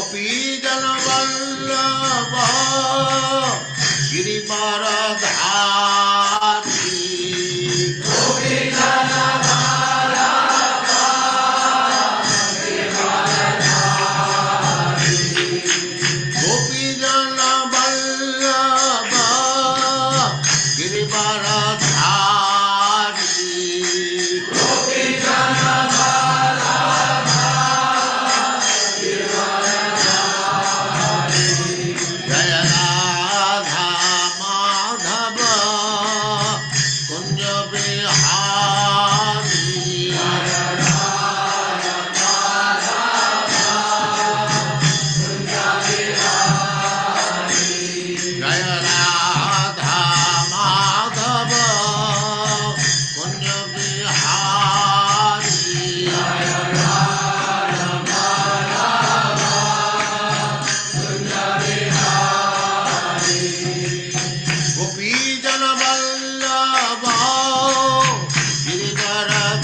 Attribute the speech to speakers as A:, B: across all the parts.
A: गोपीजन वल्लभ गिरिवरधारी गोपीजन वल्लभ गोपीजन वल्लभ गिरिवरधारी गोपीजन जय राधा माधव कुंज बिहारी जय राधा माधव कुंज बिहारी गोपीजन वल्लभ गिरिवरधारी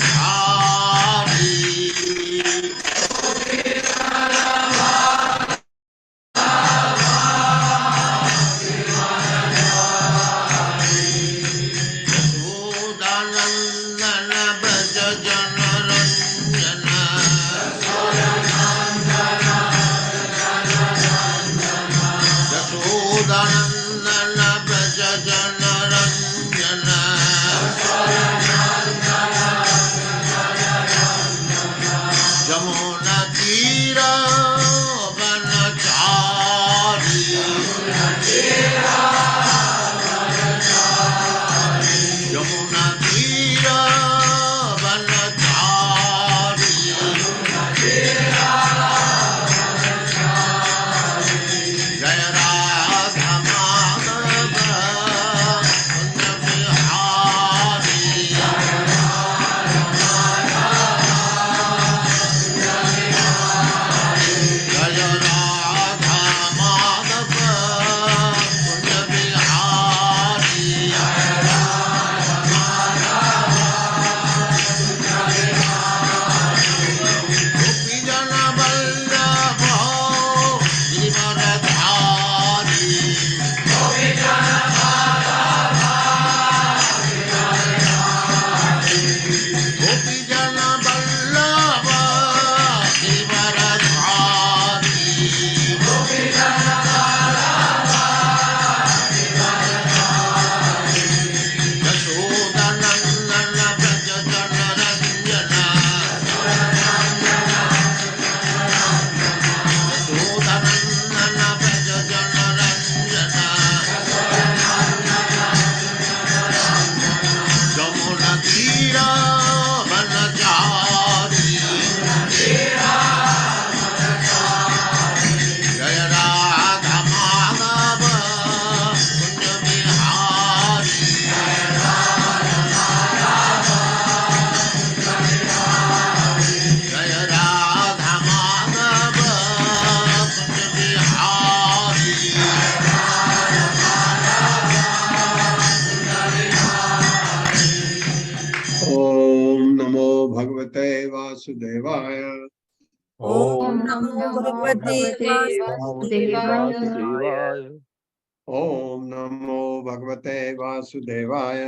A: यशोदानंदन व्रज जनरंजन यशोदानंदन व्रज जनरंजन जमुना तीर वनचारी यमुना तीर वनचारी जय राधा माधव कुंज बिहारी जय राधा माधव कुंज बिहारी गोपीजन वल्लभ गिरिवरधारी गोपीजन वल्लभ गिरिवरधारी यशोदानंदन व्रज जनरंजन यशोदानंदन व्रज जनरंजन जमुना तीर वनचारी जय राधा माधव कुंज बिहारी जय राधा माधव कुंज बिहारी ओम नमो भगवते वासुदेवाय
B: ओम नमो भगवते वासुदेवाय।
A: ओम नमो भगवते वासुदेवाय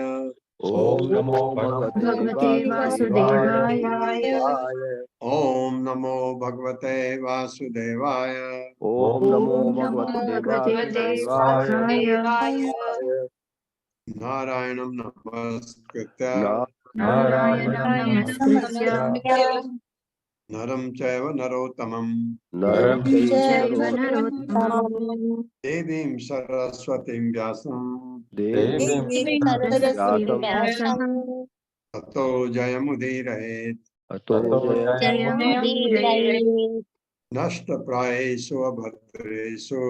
C: ओम नमो भगवते वासुदेवाय।
A: ओम नमो भगवते वासुदेवाय
C: ओम नमो भगवते वासुदेवाय।
A: नारायणं नमस्कृत्य
C: नारायणं नमस्कृत्य
A: नरं चैव नरोत्तमं
C: नरं चैव
B: नरोत्तमम्
A: देवीं सरस्वतीं व्यासं
C: देवीं व्यासं
A: ततो जयमुदीरयेत्
C: अतो
B: जयमुदीरयेत्।
A: नष्टप्रायेषु अभद्रेषु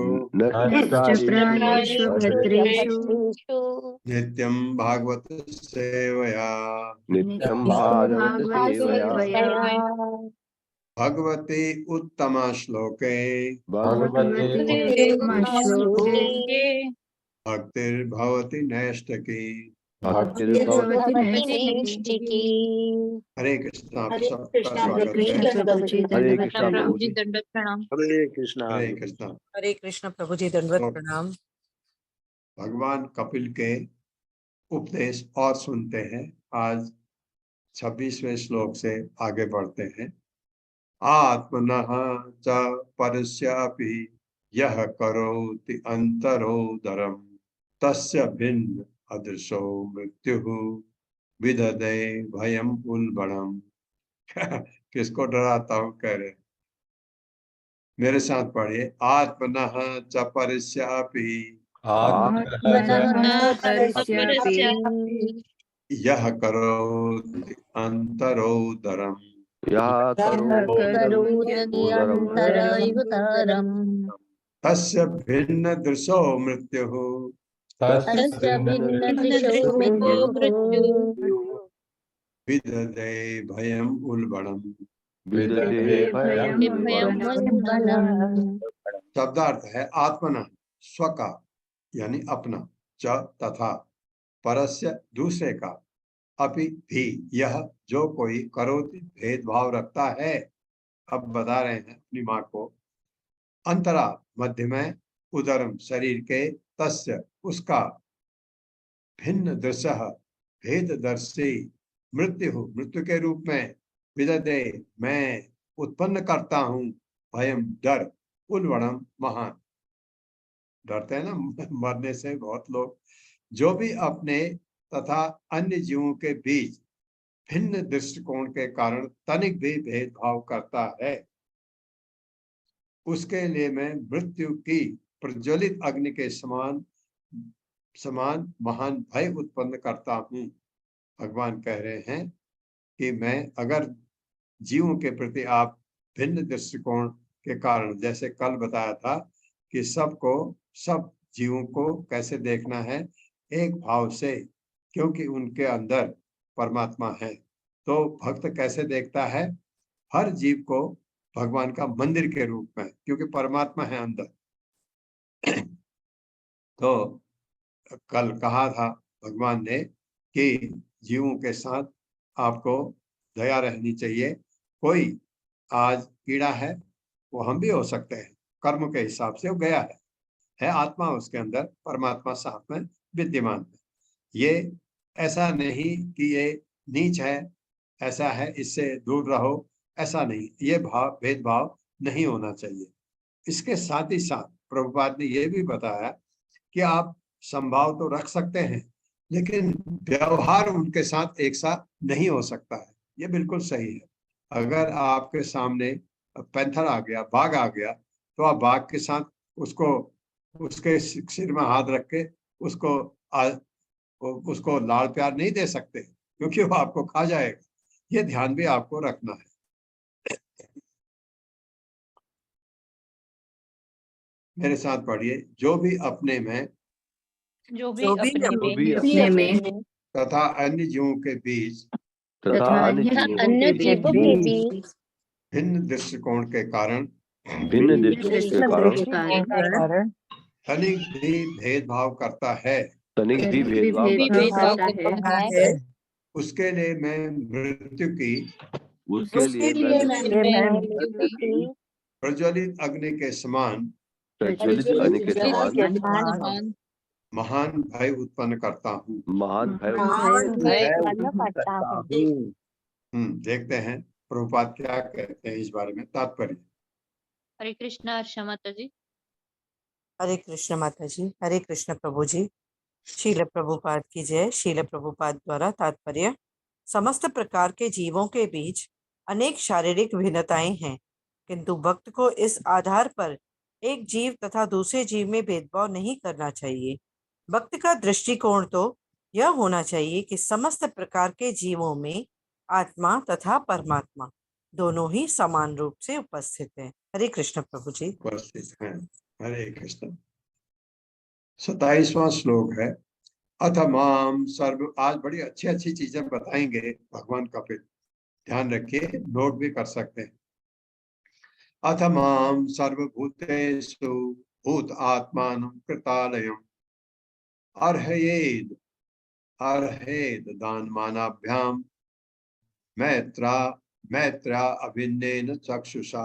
B: नष्टप्रायेषु भद्रेषु
A: नित्यं भागवत सेवया
C: नित्यं भागवत सेवया
A: भगवती उत्तम श्लोके
B: भगवते श्लोके
A: भक्तिर्भवति नैष्ठकी
C: भक्तिर्भवति
B: नैष्ठिकी।
A: हरे कृष्ण। आप
D: हरे
A: सबका
D: कृष्णा
A: स्वागत
B: कृष्ण
A: है।
B: प्रभु जी
C: हरे
B: दंडवत
C: कृष्णा
B: प्रणाम।
C: प्रभु जी।
E: दंडवत प्रणाम।
C: हरे कृष्णा।
A: हरे कृष्ण।
D: हरे कृष्ण प्रभु जी दंडवत
A: तो
D: प्रणाम।
A: भगवान कपिल के उपदेश और सुनते हैं। आज 26वें श्लोक से आगे बढ़ते हैं। आत्मनः च परस्यापि यः करोति अंतरोदरम तस्य भिन्न अदृशो मृत्युः विदधे भयम उल्बणम्। किसको डराता हूँ कह रहे, मेरे साथ पढ़िए। आत्मनः च परस्यापि
B: आत्मनः परस्यापि
A: यः करोति अंतरोदरम
C: यः
B: करोति अन्तरायुधरम्
A: तस्य भिन्न दृशो मृत्युः
B: तस्य भिन्नदृशो मृत्युः
A: विदधे भयम उल्बणम्।
C: विदधे भयम्
B: वनम्।
A: शब्दार्थ है आत्मना स्व का यानी अपना, च तथा, परस्य दूसरे का, अपि भी यह जो कोई करोति भेदभाव रखता है। अब बता रहे हैं अपनी माँ को। अंतरा मध्य में, उदरम शरीर के, तस्य उसका, भिन्न दृश्य भेददर्शी, मृत्यु मृत्यु के रूप में, विदधे मैं उत्पन्न करता हूँ, भयम डर, उल्बणम महान। डरते हैं ना मरने से बहुत लोग। जो भी अपने तथा अन्य जीवों के बीच भिन्न दृष्टिकोण के कारण तनिक भी भेदभाव करता है, उसके लिए मैं मृत्यु की प्रज्वलित अग्नि के समान समान महान भय उत्पन्न करता हूँ। भगवान कह रहे हैं कि मैं अगर जीवों के प्रति आप भिन्न दृष्टिकोण के कारण, जैसे कल बताया था कि सबको, सब जीवों को कैसे देखना है, एक भाव से, क्योंकि उनके अंदर परमात्मा है। तो भक्त कैसे देखता है? हर जीव को भगवान का मंदिर के रूप में, क्योंकि परमात्मा है अंदर। तो कल कहा था भगवान ने कि जीवों के साथ आपको दया रहनी चाहिए। कोई आज कीड़ा है, वो हम भी हो सकते हैं, कर्म के हिसाब से वो गया है आत्मा उसके अंदर, परमात्मा साथ में विद्यमान है। ये ऐसा नहीं कि ये नीच है, ऐसा है इससे दूर रहो, ऐसा नहीं। ये भाव भेदभाव नहीं होना चाहिए। इसके साथ ही साथ प्रभुपाद ने यह भी बताया कि आप संभाव तो रख सकते हैं, लेकिन व्यवहार उनके साथ एक साथ नहीं हो सकता है। ये बिल्कुल सही है। अगर आपके सामने पैंथर आ गया, बाघ आ गया, तो आप बाघ के साथ उसको, उसके सिर में हाथ रख के उसको लाड़ प्यार नहीं दे सकते, क्योंकि वो आपको खा जाएगा। ये ध्यान भी आपको रखना है। मेरे साथ पढ़िए। जो भी अपने में तथा अन्य जीवों के बीच
B: अन्य जीवों के बीच
A: भिन्न दृष्टिकोण के कारण तनिक भी भेदभाव करता है, उसके लिए मैं मृत्यु की प्रज्वलित अग्नि के समान महान भय उत्पन्न करता हूँ। देखते हैं प्रभुपाद क्या कहते हैं इस बारे में, तात्पर्य।
E: हरे कृष्णा अर्षा माता जी।
D: हरे कृष्ण माता जी। हरे कृष्ण प्रभु जी। शील प्रभुपाद की जय। शील प्रभुपाद द्वारा तात्पर्य। समस्त प्रकार के जीवों के बीच अनेक शारीरिक भिन्नताएं हैं, किंतु भक्त को इस आधार पर एक जीव तथा दूसरे जीव में भेदभाव नहीं करना चाहिए। भक्त का दृष्टिकोण तो यह होना चाहिए कि समस्त प्रकार के जीवों में आत्मा तथा परमात्मा दोनों ही समान रूप से उपस्थित हैं। हरे कृष्ण प्रभु जी।
A: उपस्थित हैं। हरे कृष्ण। 27वां श्लोक है। अथ माम सर्व, आज बड़ी अच्छी अच्छी चीजें बताएंगे भगवान कपिल, ध्यान रखिए, नोट भी कर सकते हैं। अथ माम सर्वभूतेषु भूत आत्मानं कृतालयम् अर्हयेद अर्हेद दान मानाभ्याम मैत्रा अभिन्नेन चक्षुषा।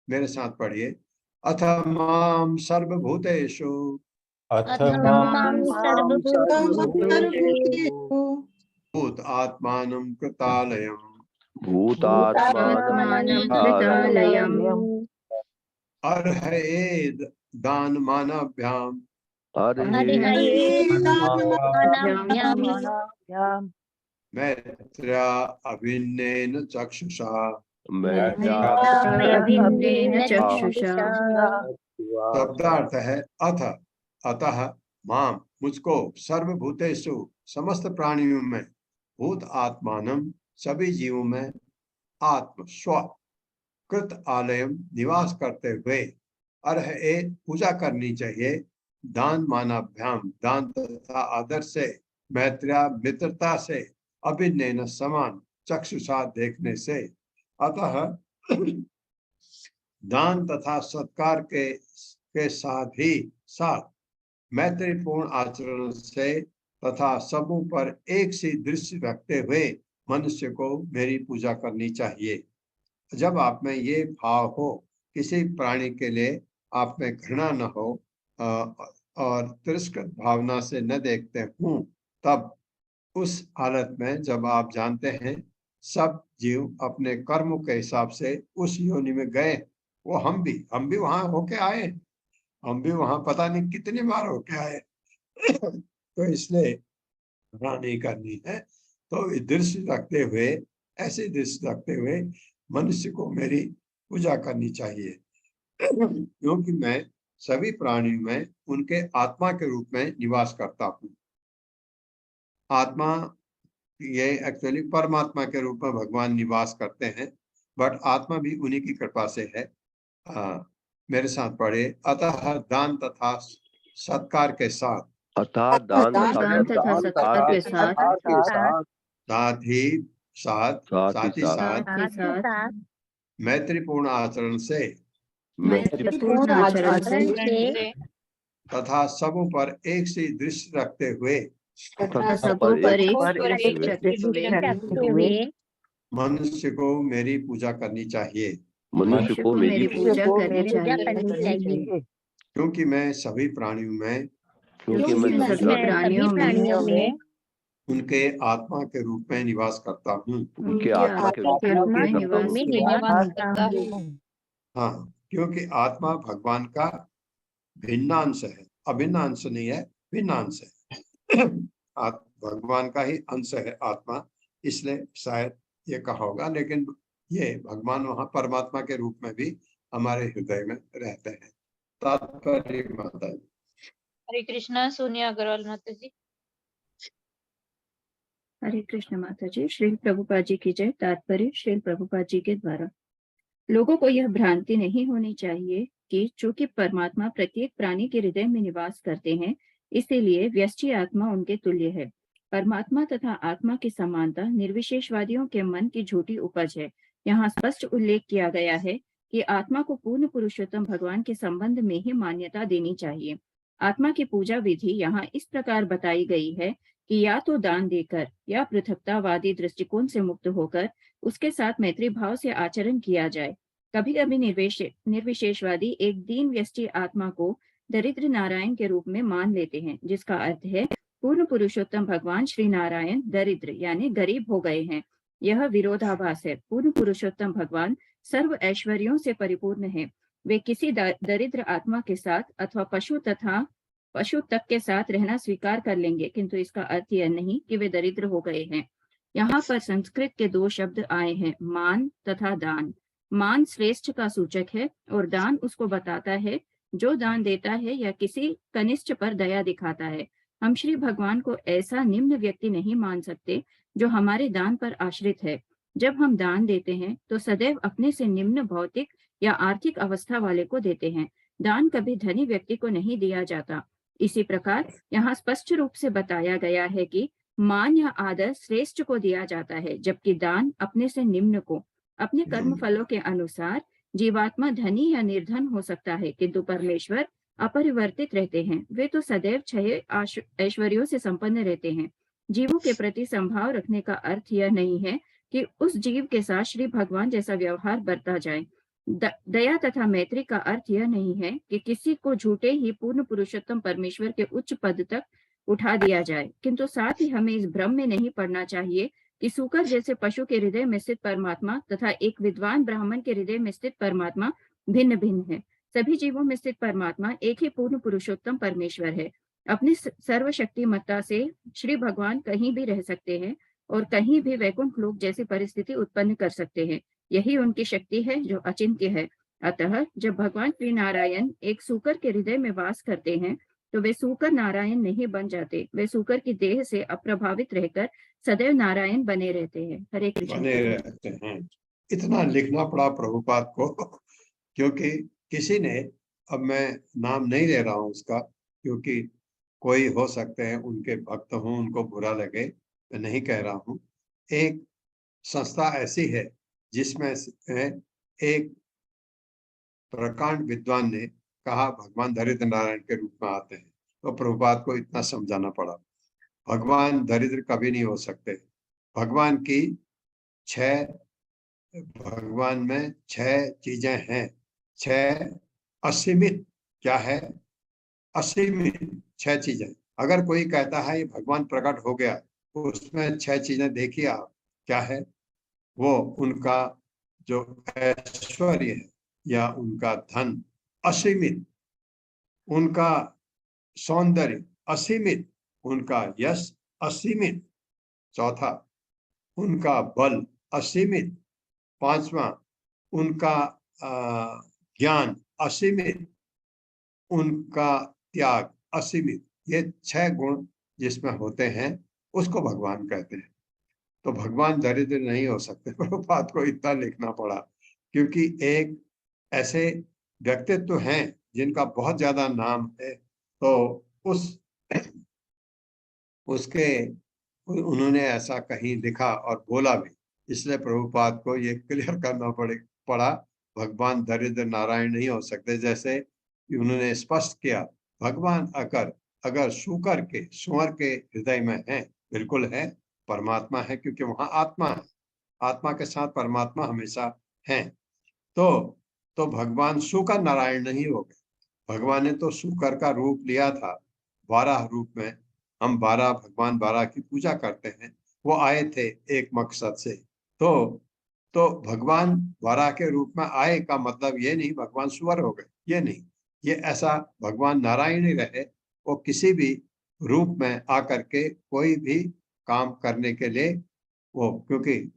A: मेरे साथ पढ़िए। अथ माम सर्वभूतेषु
B: अथमां
F: सर्वभूतेषु
A: भूत आत्मानं कृतालयम्
B: भूतात्मानं कृतालयम्
A: अर्हेद दान मानाभ्याम मैत्रा अभिन्नेन चक्षुषा।
B: अभिन्नेन चक्षुषा।
A: शब्दार्थ है अथ अतः माम मुझको सर्वभूतेषु समस्त प्राणियों में भूत आत्मानम सभी जीवों में आत्म स्व कृत आलयम निवास करते हुए अर्हे पूजा करनी चाहिए। दान मानाभ्याम दान तथा आदर से मैत्र्या मित्रता से अभिन्नेन समान चक्षुषा देखने से। अतः दान तथा सत्कार के साथ ही साथ मैत्रीपूर्ण आचरण से तथा सबों पर एक सी दृष्टि रखते हुए मनुष्य को मेरी पूजा करनी चाहिए। जब आप में ये भाव हो, किसी प्राणी के लिए आप में घृणा न हो और तिरस्कृत भावना से न देखते हूं, तब उस हालत में जब आप जानते हैं सब जीव अपने कर्मों के हिसाब से उस योनि में गए, वो हम भी वहां होके आए, हम भी वहां पता नहीं कितनी बार होके आए तो इसलिए घृणा नहीं करनी है। तो दृष्टि रखते हुए, ऐसी दृष्टि रखते हुए मनुष्य को मेरी पूजा करनी चाहिए क्योंकि मैं सभी प्राणियों में उनके आत्मा के रूप में निवास करता हूँ। आत्मा ये एक्चुअली परमात्मा के रूप में भगवान निवास करते हैं, बट आत्मा भी उन्हीं की कृपा से है। मेरे साथ पढ़े। अतः दान तथा सत्कार के साथ
C: अतः दान
B: तथा सत्कार के साथ
A: साथ ही साथ मैत्रीपूर्ण आचरण से
B: मैत्रीपूर्ण आचरण से
A: तथा सबों पर एक सी दृष्टि रखते हुए
B: सबों पर एक रखते हुए
A: मनुष्य को मेरी पूजा करनी चाहिए।
C: मनुष्य को मेरी
B: पूजा करनी चाहिए
A: क्योंकि मैं सभी प्राणियों में
C: क्योंकि मैं
B: सभी प्राणियों में
A: उनके आत्मा के रूप में निवास करता हूँ।
C: उनके आत्मा के रूप
B: में निवास करता हूँ।
A: हाँ, क्योंकि आत्मा भगवान का भिन्न अंश है, अभिन्न अंश नहीं है, भिन्न अंश है भगवान का ही अंश है आत्मा, इसलिए शायद ये कहा होगा, लेकिन ये भगवान वहां परमात्मा के रूप में भी हमारे हृदय में रहते हैं। तात्पर्य माता जी।
E: हरे कृष्णा। सोनिया अग्रवाल माता जी।
B: हरे कृष्ण माता जी। श्री प्रभुपाद जी की जय। तात्पर्य श्री प्रभुपाद जी के द्वारा। लोगों को यह भ्रांति नहीं होनी चाहिए कि चूंकि परमात्मा प्रत्येक प्राणी के हृदय में निवास करते हैं, इसीलिए व्यष्टि आत्मा उनके तुल्य है। परमात्मा तथा आत्मा की समानता निर्विशेषवादियों के मन की झूठी उपज है। यहाँ स्पष्ट उल्लेख किया गया है कि आत्मा को पूर्ण पुरुषोत्तम भगवान के संबंध में ही मान्यता देनी चाहिए। आत्मा की पूजा विधि यहाँ इस प्रकार बताई गई है कि या तो दान देकर या पृथकतावादी दृष्टिकोण से मुक्त होकर उसके साथ मैत्री भाव से आचरण किया जाए। कभी कभी निर्विशेषवादी एक दीन व्यष्टि आत्मा को दरिद्र नारायण के रूप में मान लेते हैं, जिसका अर्थ है पूर्ण पुरुषोत्तम भगवान श्री नारायण दरिद्र यानी गरीब हो गए हैं। यह विरोधाभास है। पूर्ण पुरुषोत्तम भगवान सर्व ऐश्वर्यों से परिपूर्ण है। वे किसी दरिद्र आत्मा के साथ अथवा पशु तक के साथ रहना स्वीकार कर लेंगे, किंतु इसका अर्थ यह नहीं कि वे दरिद्र हो गए हैं। यहाँ पर संस्कृत के दो शब्द आए हैं, मान तथा दान। मान श्रेष्ठ का सूचक है और दान उसको बताता है जो दान देता है या किसी कनिष्ठ पर दया दिखाता है। हम श्री भगवान को ऐसा निम्न व्यक्ति नहीं मान सकते जो हमारे दान पर आश्रित है। जब हम दान देते हैं तो सदैव अपने से निम्न भौतिक या आर्थिक अवस्था वाले को देते हैं। दान कभी धनी व्यक्ति को नहीं दिया जाता। इसी प्रकार यहाँ स्पष्ट रूप से बताया गया है कि मान या आदर श्रेष्ठ को दिया जाता है, जबकि दान अपने से निम्न को। अपने कर्म फलों के अनुसार जीवात्मा धनी या निर्धन हो सकता है, किंतु परमेश्वर अपरिवर्तित रहते हैं। वे तो सदैव 6 ऐश्वर्यों से संपन्न रहते हैं। जीवों के प्रति संभाव रखने का अर्थ यह नहीं है कि उस जीव के साथ श्री भगवान जैसा व्यवहार बरता जाए। दया तथा मैत्री का अर्थ यह नहीं है कि किसी को झूठे ही पूर्ण पुरुषोत्तम परमेश्वर के उच्च पद तक उठा दिया जाए, किंतु साथ ही हमें इस भ्रम में नहीं पड़ना चाहिए कि सूकर जैसे पशु के हृदय में स्थित परमात्मा तथा एक विद्वान ब्राह्मण के हृदय में स्थित परमात्मा भिन्न भिन्न है। सभी जीवों में स्थित परमात्मा एक ही पूर्ण पुरुषोत्तम परमेश्वर है। अपनी सर्वशक्तिमत्ता से श्री भगवान कहीं भी रह सकते हैं और कहीं भी वैकुंठ लोक जैसी परिस्थिति उत्पन्न कर सकते हैं। यही उनकी शक्ति है जो अचिंत्य है। अतः जब भगवान श्री नारायण एक सूकर के हृदय में वास करते हैं तो वे सूकर नारायण नहीं बन जाते, वे सूकर की देह से अप्रभावित रहकर सदैव नारायण बने रहते हैं। हरे कृष्ण।
A: बने रहते हैं। इतना लिखना पड़ा प्रभुपाद को क्योंकि किसी ने, अब मैं नाम नहीं ले रहा हूं उसका, क्योंकि कोई हो सकते हैं उनके भक्त हों, उनको बुरा लगे, मैं नहीं कह रहा हूं। एक संस्था ऐसी है जिसमें एक प्रकांड विद्वान ने कहा भगवान दरिद्र नारायण के रूप में आते हैं, तो प्रभुपाद को इतना समझाना पड़ा। भगवान दरिद्र कभी नहीं हो सकते। भगवान में 6 चीजें हैं। 6 असीमित, क्या है? असीमित 6 चीजें। अगर कोई कहता है ये भगवान प्रकट हो गया, तो उसमें 6 चीजें देखिए आप, क्या है वो? उनका जो ऐश्वर्य है या उनका धन असीमित, उनका सौंदर्य असीमित, उनका यश असीमित, चौथा उनका बल असीमित, पांचवा उनका ज्ञान असीमित, उनका त्याग असीमित। ये 6 गुण जिसमें होते हैं उसको भगवान कहते हैं। तो भगवान दरिद्र नहीं हो सकते। प्रभुपाद को इतना लिखना पड़ा क्योंकि एक ऐसे व्यक्तित्व हैं जिनका बहुत ज्यादा नाम है, तो उसके उन्होंने ऐसा कहीं लिखा और बोला भी, इसलिए प्रभुपाद को ये क्लियर करना पड़ा भगवान दरिद्र नारायण नहीं हो सकते। जैसे उन्होंने स्पष्ट किया, भगवान अगर सुअर के हृदय में है, बिल्कुल है, परमात्मा है, क्योंकि वहां आत्मा है, आत्मा के साथ परमात्मा हमेशा है। तो भगवान सुकर नारायण नहीं हो गए। भगवान ने तो सुकर का रूप लिया था, 12 रूप में। हम 12 भगवान 12 की पूजा करते हैं, वो आए थे एक मकसद से। तो भगवान 12 के रूप में आए का मतलब ये नहीं भगवान सुअर हो गए, ये नहीं। ये ऐसा भगवान नारायण ही रहे, वो किसी भी रूप में आकर के कोई भी काम करने के लिए वो, क्योंकि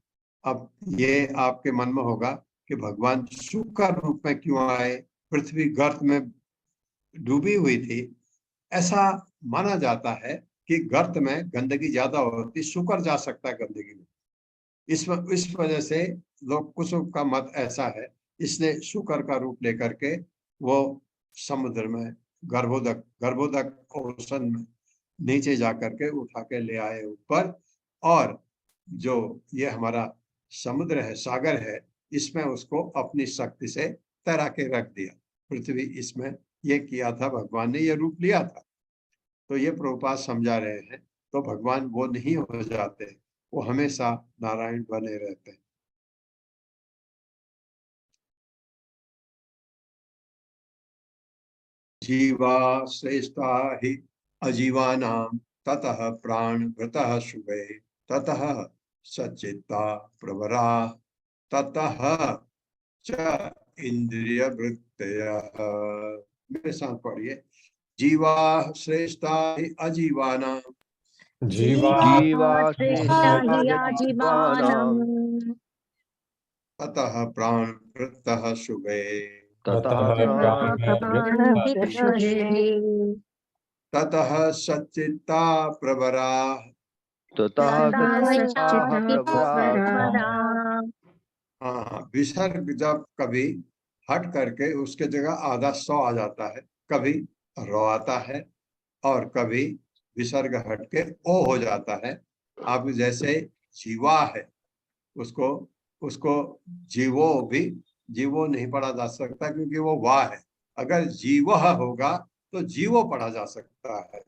A: अब ये आपके मन में होगा कि भगवान शुक्र रूप में क्यों आए, पृथ्वी गर्त में डूबी हुई थी। ऐसा माना जाता है कि गर्त में गंदगी ज्यादा होती, शुक्र जा सकता है गंदगी में। इस वजह से लोग, कुछ का मत ऐसा है, इसलिए शुक्र का रूप लेकर के वो समुद्र में गर्भोदक ओशन में नीचे जाकर के उठा के ले आए ऊपर, और जो ये हमारा समुद्र है, सागर है, इसमें उसको अपनी शक्ति से तैरा के रख दिया। पृथ्वी इसमें ये किया था, भगवान ने ये रूप लिया था। तो ये प्रभुपाद समझा रहे हैं। तो भगवान वो नहीं हो जाते, वो हमेशा नारायण बने रहते हैं। जीवा श्रेष्ठा हि अजीवानां ततः प्राणभृतः शुभे ततः सच्चित्ता प्रवरा ततः च इंद्रिय वृत्तयः। मेरे साथ पढ़िए, जीवा श्रेष्ठा हि अजीवानां
C: जीवा
A: ततः प्राणभृतः शुभे
C: ततः
A: ततः सच्चित्ता प्रवरा हाँ, विसर्ग जब कभी हट करके उसके जगह आधा सौ आ जाता है, कभी रो आता है, और कभी विसर्ग हट के ओ हो जाता है। अब जैसे जीवा है, उसको जीवो नहीं पढ़ा जा सकता, क्योंकि वो वाह है। अगर जीवह होगा तो जीवो पढ़ा जा सकता है।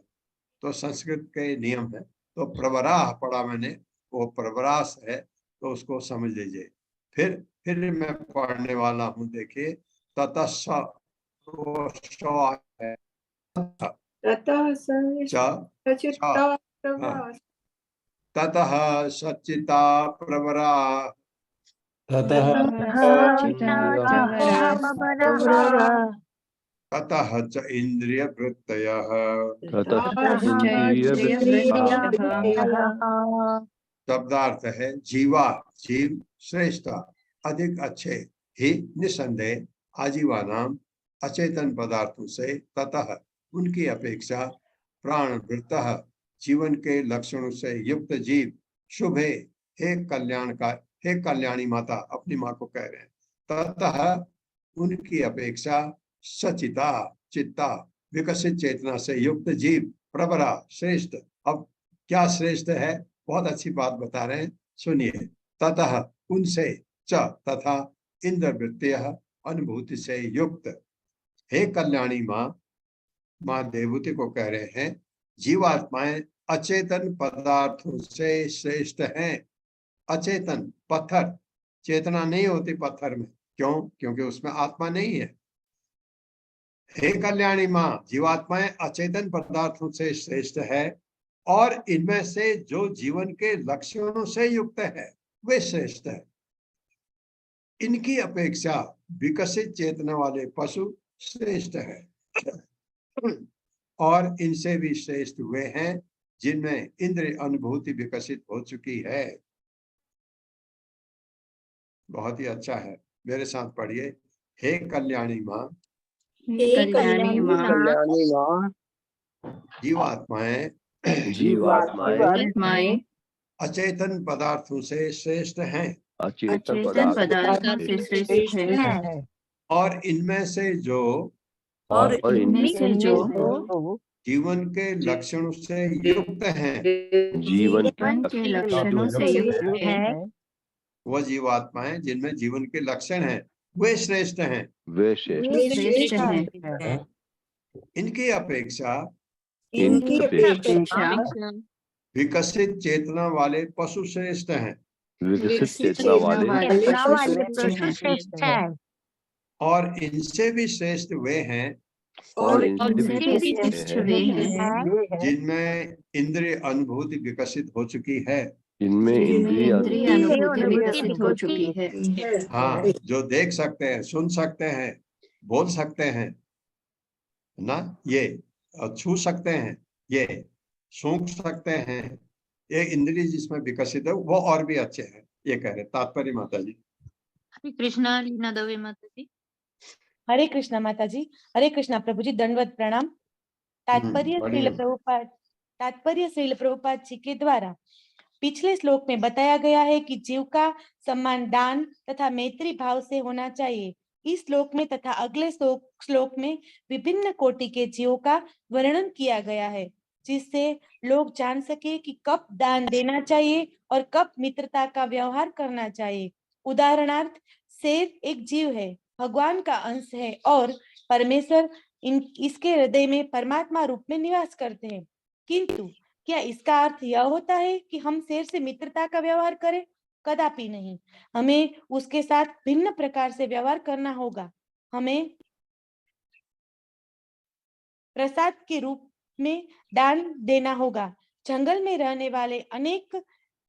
A: तो संस्कृत के नियम है। तो प्रवराह पढ़ा मैंने, वो प्रवरास है, तो उसको समझ लीजिए। फिर मैं पढ़ने वाला हूँ, देखिए ततः वो है
F: ततः
A: च छ, हाँ, ततः सच्चिता प्रवरा
C: ततः
A: ततः च इंद्रिय वृत्तयः शब्दार्थ है जीवा, जीव श्रेष्ठ, अधिक अच्छे ही निसंदेह आजीवानाम अचेतन पदार्थों से, ततः उनकी अपेक्षा प्राण वृत्तः जीवन के लक्षणों से युक्त जीव शुभे, हे कल्याण का, हे कल्याणी माता, अपनी माँ को कह रहे हैं, ततः उनकी अपेक्षा सचिता चित्ता विकसित चेतना से युक्त जीव प्रबरा श्रेष्ठ। अब क्या श्रेष्ठ है, बहुत अच्छी बात बता रहे हैं, सुनिए। ततः उनसे, च तथा इंद्र वृत्तिय अनुभूति से युक्त, हे कल्याणी माँ, माँ देवूति को कह रहे हैं, जीवात्माएं अचेतन पदार्थों से श्रेष्ठ हैं। अचेतन पत्थर, चेतना नहीं होती पत्थर में, क्यों? क्योंकि उसमें आत्मा नहीं है। हे कल्याणी माँ, जीवात्माएं अचेतन पदार्थों से श्रेष्ठ है और इनमें से जो जीवन के लक्षणों से युक्त है वे श्रेष्ठ है। इनकी अपेक्षा विकसित चेतना वाले पशु श्रेष्ठ है और इनसे भी श्रेष्ठ वे हैं जिनमें इंद्रिय अनुभूति विकसित हो चुकी है। बहुत ही अच्छा है, मेरे साथ पढ़िए। हे कल्याणी माँ,
B: कल्याणी माँ,
A: जीवात्माएं
B: आत्माएं
A: अचेतन पदार्थों से श्रेष्ठ हैं
B: अचेतन पदार्थों से श्रेष्ठ है
A: और इनमें से जो
B: इनमें से जो
A: जीवन के लक्षणों से युक्त हैं,
B: जीवन के लक्षणों से युक्त है,
A: वह जीवात्माएं जिनमें जीवन के लक्षण हैं वे श्रेष्ठ हैं।
B: श्रेष्ठ है।
A: इनकी अपेक्षा
B: इनकी अपेक्षा
A: विकसित चेतना वाले पशु श्रेष्ठ हैं
B: विकसित चेतना वाले पशु श्रेष्ठ हैं
A: और इनसे भी श्रेष्ठ वे हैं
B: और इनसे भी श्रेष्ठ वे हैं
A: जिनमें इंद्रिय अनुभूति विकसित हो चुकी है।
B: जिनमें इंद्रिय अनुभूति विकसित हो चुकी है।
A: हाँ, जो देख सकते हैं, सुन सकते हैं, बोल सकते हैं ना, ये छू सकते हैं, ये सूंघ सकते हैं, ये इंद्रिय जिसमें विकसित है वो और भी अच्छे हैं, ये कह रहे। तात्पर्य माता जी।
E: हरे कृष्णा लीना दवे माता जी।
G: हरे कृष्णा माता जी। हरे कृष्णा प्रभु जी, दंडवत प्रणाम। तात्पर्य श्रील प्रभुपाद जी के द्वारा पिछले श्लोक में बताया गया है कि जीव का सम्मान दान तथा मैत्री भाव से होना चाहिए। इस श्लोक में तथा अगले श्लोक में विभिन्न कोटि के जीवों का वर्णन किया गया है, जिससे लोग जान सके कि कब दान देना चाहिए और कब मित्रता का व्यवहार करना चाहिए। उदाहरणार्थ, शेर एक जीव है, भगवान का अंश है और परमेश्वर इसके हृदय में परमात्मा रूप में निवास करते हैं। किंतु क्या इसका अर्थ यह होता है कि हम शेर से मित्रता का व्यवहार करें? कदापि नहीं। हमें उसके साथ भिन्न प्रकार से व्यवहार करना होगा। हमें प्रसाद के रूप में दान देना होगा। जंगल में रहने वाले अनेक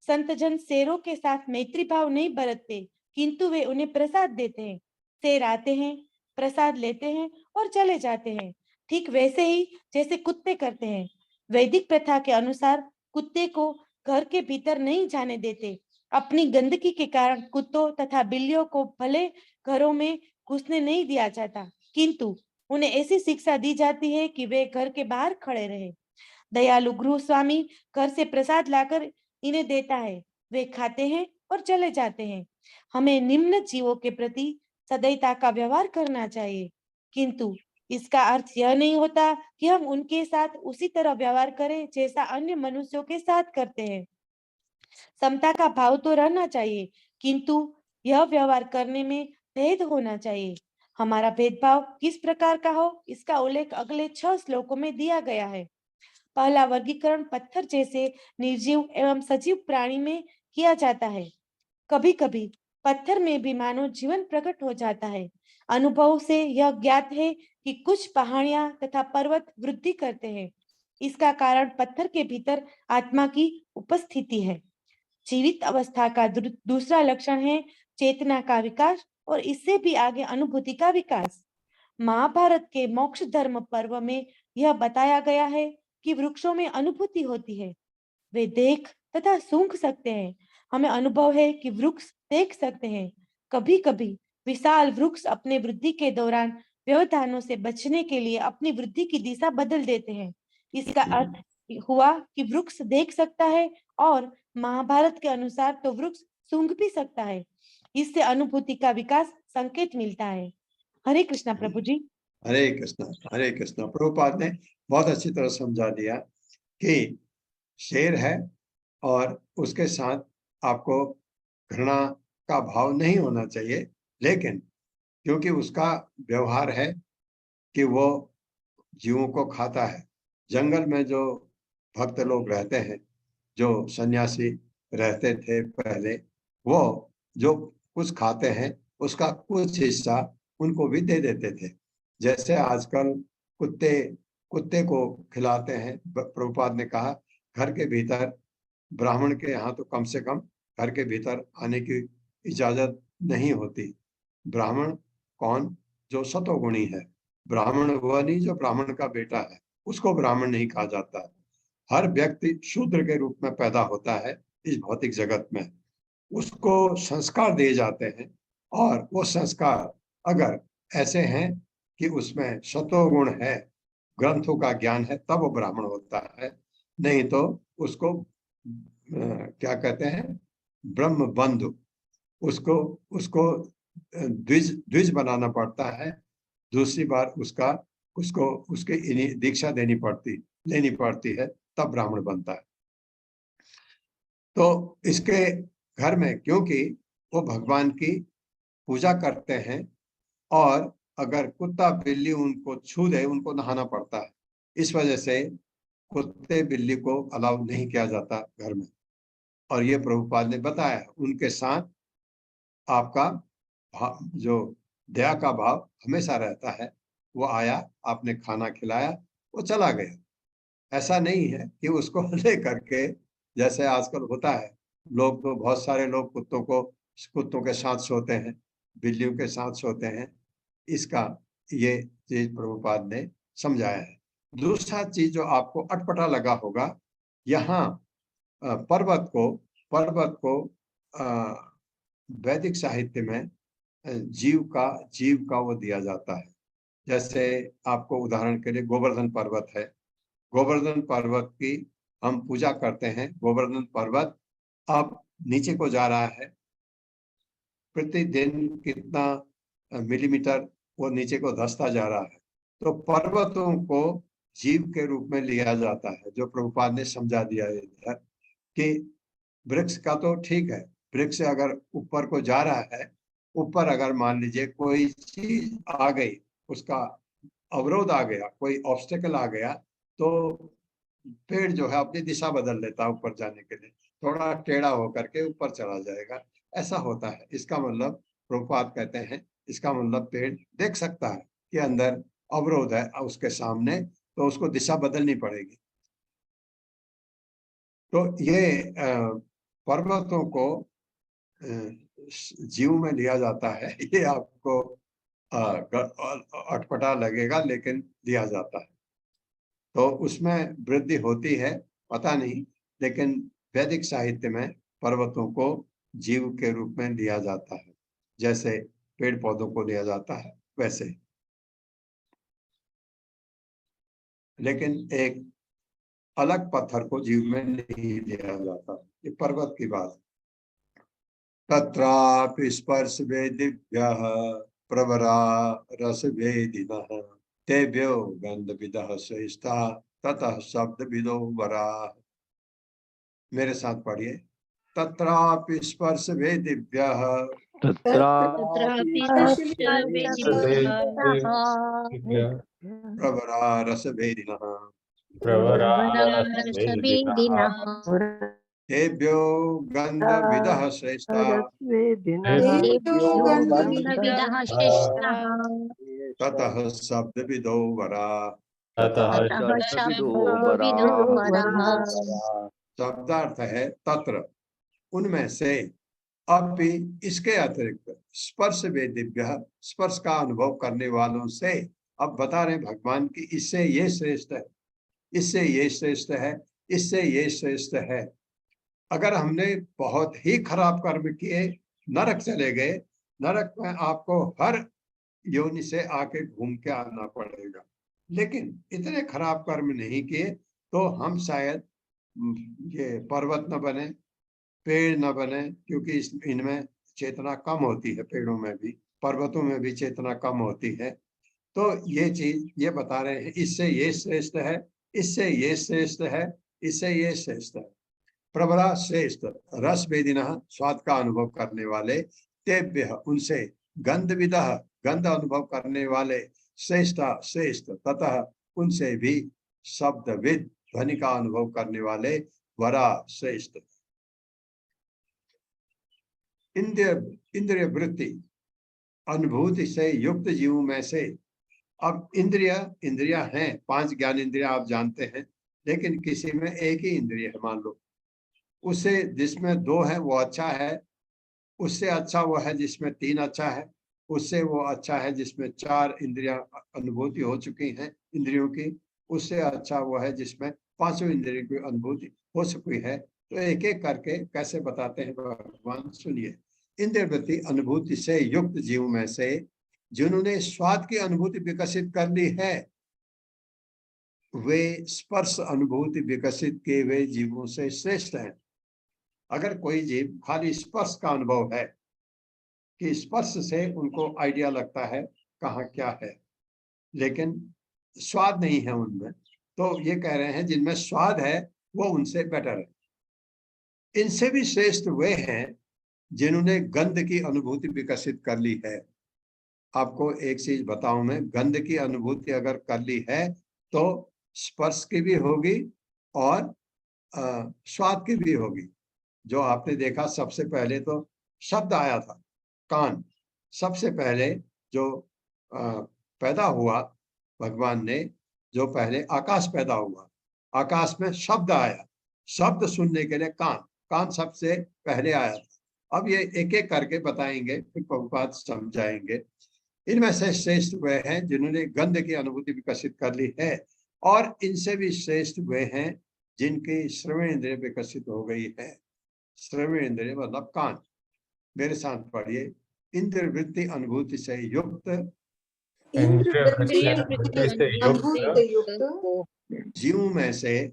G: संतजन शेरों के साथ मैत्री भाव नहीं बरतते, किंतु वे उन्हें प्रसाद देते हैं। शेर आते हैं, प्रसाद लेते हैं और चले जाते हैं, ठीक वैसे ही जैसे कुत्ते करते हैं। वैदिक प्रथा के अनुसार कुत्ते को घर के भीतर नहीं जाने देते। अपनी गंदगी के कारण कुत्तों तथा बिल्लियों को भले घरों में घुसने नहीं दिया जाता, किंतु उन्हें ऐसी शिक्षा दी जाती है कि वे घर के बाहर खड़े रहे। दयालु गृह स्वामी घर से प्रसाद लाकर इन्हें देता है, वे खाते हैं और चले जाते हैं। हमें निम्न जीवों के प्रति सदैवता का व्यवहार करना चाहिए, किंतु इसका अर्थ यह नहीं होता कि हम उनके साथ उसी तरह व्यवहार करें जैसा अन्य मनुष्यों के साथ करते हैं। समता का भाव तो रहना चाहिए, किंतु यह व्यवहार करने में भेद होना चाहिए। हमारा भेदभाव किस प्रकार का हो, इसका उल्लेख अगले 6 श्लोकों में दिया गया है। पहला वर्गीकरण पत्थर जैसे निर्जीव एवं सजीव प्राणी में किया जाता है। कभी कभी पत्थर में भी मानव जीवन प्रकट हो जाता है। अनुभव से यह ज्ञात है कि कुछ पहाड़ियां तथा पर्वत वृद्धि करते हैं। इसका कारण पत्थर के भीतर आत्मा की उपस्थिति है। जीवित अवस्था का दूसरा लक्षण है चेतना का विकास और इससे भी आगे अनुभूति का विकास। महाभारत के मोक्ष धर्म पर्व में यह बताया गया है कि वृक्षों में अनुभूति होती है। वे देख तथा सूंघ सकते हैं। हमें अनुभव है कि वृक्ष देख सकते हैं। कभी कभी विशाल वृक्ष अपने वृद्धि के दौरान व्यवधानों से बचने के लिए अपनी वृद्धि की दिशा बदल देते हैं। इसका अर्थ हुआ कि वृक्ष देख सकता है और महाभारत के अनुसार तो वृक्ष सूंघ भी सकता है। इससे अनुभूति का विकास संकेत मिलता है। हरे कृष्णा प्रभु जी।
A: हरे कृष्णा। प्रभुपाद ने बहुत अच्छी तरह समझा दिया कि शेर है और उसके साथ आपको घृणा का भाव नहीं होना चाहिए, लेकिन क्योंकि उसका व्यवहार है कि वो जीवों को खाता है। जंगल में जो भक्त लोग रहते हैं, जो सन्यासी रहते थे पहले, वो जो कुछ खाते हैं उसका कुछ हिस्सा उनको भी दे देते थे। जैसे आजकल कुत्ते को खिलाते हैं। प्रभुपाद ने कहा घर के भीतर ब्राह्मण के यहाँ तो कम से कम घर के भीतर आने की इजाजत नहीं होती। ब्राह्मण कौन? जो सतोगुणी है। ब्राह्मण वह नहीं जो ब्राह्मण का बेटा है, उसको ब्राह्मण नहीं कहा जाता। हर व्यक्ति शूद्र के रूप में पैदा होता है इस भौतिक जगत में। उसको संस्कार दिए जाते हैं और वो संस्कार अगर ऐसे हैं कि उसमें सतोगुण है, ग्रंथों का ज्ञान है, तब वो ब्राह्मण होता है। नहीं तो उसको क्या कहते हैं, ब्रह्म बंधु, उसको द्विज बनाना पड़ता है। दूसरी बार उसको उसकी दीक्षा लेनी पड़ती है, तब ब्राह्मण बनता है। तो इसके घर में क्योंकि वो भगवान की पूजा करते हैं और अगर कुत्ता बिल्ली उनको छू दे, उनको नहाना पड़ता है। इस वजह से कुत्ते बिल्ली को अलाउ नहीं किया जाता घर में। और ये प्रभुपाद ने बताया, उनके साथ आपका जो दया का भाव हमेशा रहता है। वो आया, आपने खाना खिलाया, वो चला गया। ऐसा नहीं है कि उसको ले करके, जैसे आजकल होता है, लोग तो बहुत सारे लोग कुत्तों के साथ सोते हैं, बिल्लियों के साथ सोते हैं। इसका ये चीज प्रभुपाद ने समझाया है। दूसरा चीज जो आपको अटपटा लगा होगा, यहाँ पर्वत को वैदिक साहित्य में जीव का वो दिया जाता है। जैसे आपको उदाहरण के लिए गोवर्धन पर्वत है। गोवर्धन पर्वत की हम पूजा करते हैं। गोवर्धन पर्वत अब नीचे को जा रहा है। प्रतिदिन कितना मिलीमीटर वो नीचे को धंसता जा रहा है। तो पर्वतों को जीव के रूप में लिया जाता है, जो प्रभुपाद ने समझा दिया है इधर कि वृक्ष का तो ठीक है, वृक्ष अगर ऊपर को जा रहा है, ऊपर अगर मान लीजिए कोई चीज आ गई, उसका अवरोध आ गया, कोई ऑब्स्टेकल आ गया, तो पेड़ जो है अपनी दिशा बदल लेता है ऊपर जाने के लिए, थोड़ा टेढ़ा होकर के ऊपर चला जाएगा। ऐसा होता है। इसका मतलब प्रभुपाद कहते हैं, इसका मतलब पेड़ देख सकता है कि अंदर अवरोध है उसके सामने, तो उसको दिशा बदलनी पड़ेगी। तो ये पर्वतों को जीव में लिया जाता है। ये आपको अटपटा लगेगा, लेकिन लिया जाता है। तो उसमें वृद्धि होती है, पता नहीं, लेकिन वैदिक साहित्य में पर्वतों को जीव के रूप में लिया जाता है, जैसे पेड़ पौधों को लिया जाता है वैसे। लेकिन एक अलग पत्थर को जीव में नहीं लिया जाता। ये पर्वत की बात। तत्रापि स्पर्श वेदिभ्यः प्रवरा रस वेदिनः तेभ्यो गंध विदः श्रेष्ठा ततः शब्द विदो वरा। मेरे साथ पढ़िए। तत्रापि स्पर्श वेदिभ्यः
E: तत्रापि स्पर्शवेदिभ्यः
A: प्रवरा रस वेदिनः
C: प्रवरारसवेदिनः
A: तेभ्यो गन्धविदः श्रेष्ठा
F: तेभ्यो
C: गन्धविदः
F: श्रेष्ठः
A: ततः शब्दविदो वरा।
C: ततः शब्दविदो वराः।
A: शब्दार्थ है तत्र, उनमें से। अब भी इसके अतिरिक्त स्पर्श वेदिभ्य, स्पर्श का अनुभव करने वालों से। अब बता रहे भगवान की इससे ये श्रेष्ठ है, इससे ये श्रेष्ठ है, इससे ये श्रेष्ठ है। अगर हमने बहुत ही खराब कर्म किए, नरक चले गए, नरक में आपको हर योनि से आके घूम के आना पड़ेगा। लेकिन इतने खराब कर्म नहीं किए तो हम शायद ये पर्वत न बने, पेड़ न बने, क्योंकि इनमें चेतना कम होती है, पेड़ों में भी, पर्वतों में भी चेतना कम होती है। तो ये चीज ये बता रहे हैं, इससे ये श्रेष्ठ है, इससे ये श्रेष्ठ है, इससे ये श्रेष्ठ है। प्रबला श्रेष्ठ रस वेदिनः, स्वाद का अनुभव करने वाले, तेभ्य उनसे, गंधविदः गंध अनुभव करने वाले, श्रेष्ठा श्रेष्ठ, ततः उनसे भी, शब्दविद ध्वनि का अनुभव करने वाले, वरा श्रेष्ठ। इंद्रिय वृत्ति अनुभूति से युक्त जीवों में से। अब इंद्रिया हैं, 5 ज्ञान इंद्रिया आप जानते हैं, लेकिन किसी में एक ही इंद्रिय है मान लो, उससे जिसमें 2 है वो अच्छा है, उससे अच्छा वो है जिसमें 3 अच्छा है, उससे वो अच्छा है जिसमें 4 इंद्रिया अनुभूति हो चुकी हैं इंद्रियों की, उससे अच्छा वो है जिसमें 5 इंद्रियों की अनुभूति हो चुकी है। तो एक एक करके कैसे बताते हैं भगवान, सुनिए। इंद्रिय वृत्ति अनुभूति से युक्त जीव में से जिन्होंने स्वाद की अनुभूति विकसित कर ली है, वे स्पर्श अनुभूति विकसित किए हुए जीवों से श्रेष्ठ हैं। अगर कोई जीव खाली स्पर्श का अनुभव है कि स्पर्श से उनको आइडिया लगता है कहाँ क्या है, लेकिन स्वाद नहीं है उनमें, तो ये कह रहे हैं जिनमें स्वाद है वो उनसे बेटर है। इनसे भी श्रेष्ठ वे हैं जिन्होंने गंध की अनुभूति विकसित कर ली है। आपको एक चीज बताऊं मैं, गंध की अनुभूति अगर कर ली है तो स्पर्श की भी होगी और स्वाद की भी होगी। जो आपने देखा सबसे पहले तो शब्द आया था, कान। सबसे पहले जो पैदा हुआ भगवान ने, जो पहले आकाश पैदा हुआ, आकाश में शब्द आया, शब्द सुनने के लिए कान सबसे पहले आया था। अब ये एक एक करके बताएंगे, फिर प्रभुपाद समझाएंगे। इनमें से श्रेष्ठ वे हैं जिन्होंने गंध की अनुभूति विकसित कर ली है, और इनसे भी श्रेष्ठ वे हैं जिनकी श्रवण इंद्रिय विकसित हो गई है। श्रवण इंद्रिय मतलब कान। मेरे साथ पढ़िए। इंद्रिय वृत्ति अनुभूति से युक्त जीवों में से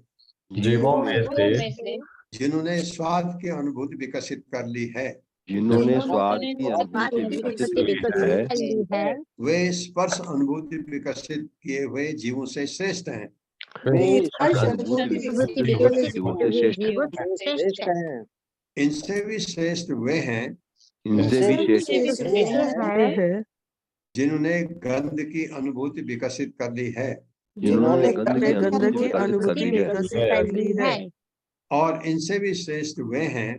A: जिन्होंने स्वाद की अनुभूति विकसित कर ली है,
E: जिन्होंने स्वाद की अनुभूति विकसित की है,
A: वे स्पर्श अनुभूति विकसित किए हुए जीवों से श्रेष्ठ हैं। इनसे भी श्रेष्ठ वे हैं जिन्होंने गंध की अनुभूति विकसित कर ली है,
E: जिन्होंने गंध की अनुभूति विकसित कर ली है,
A: और इनसे भी श्रेष्ठ वे हैं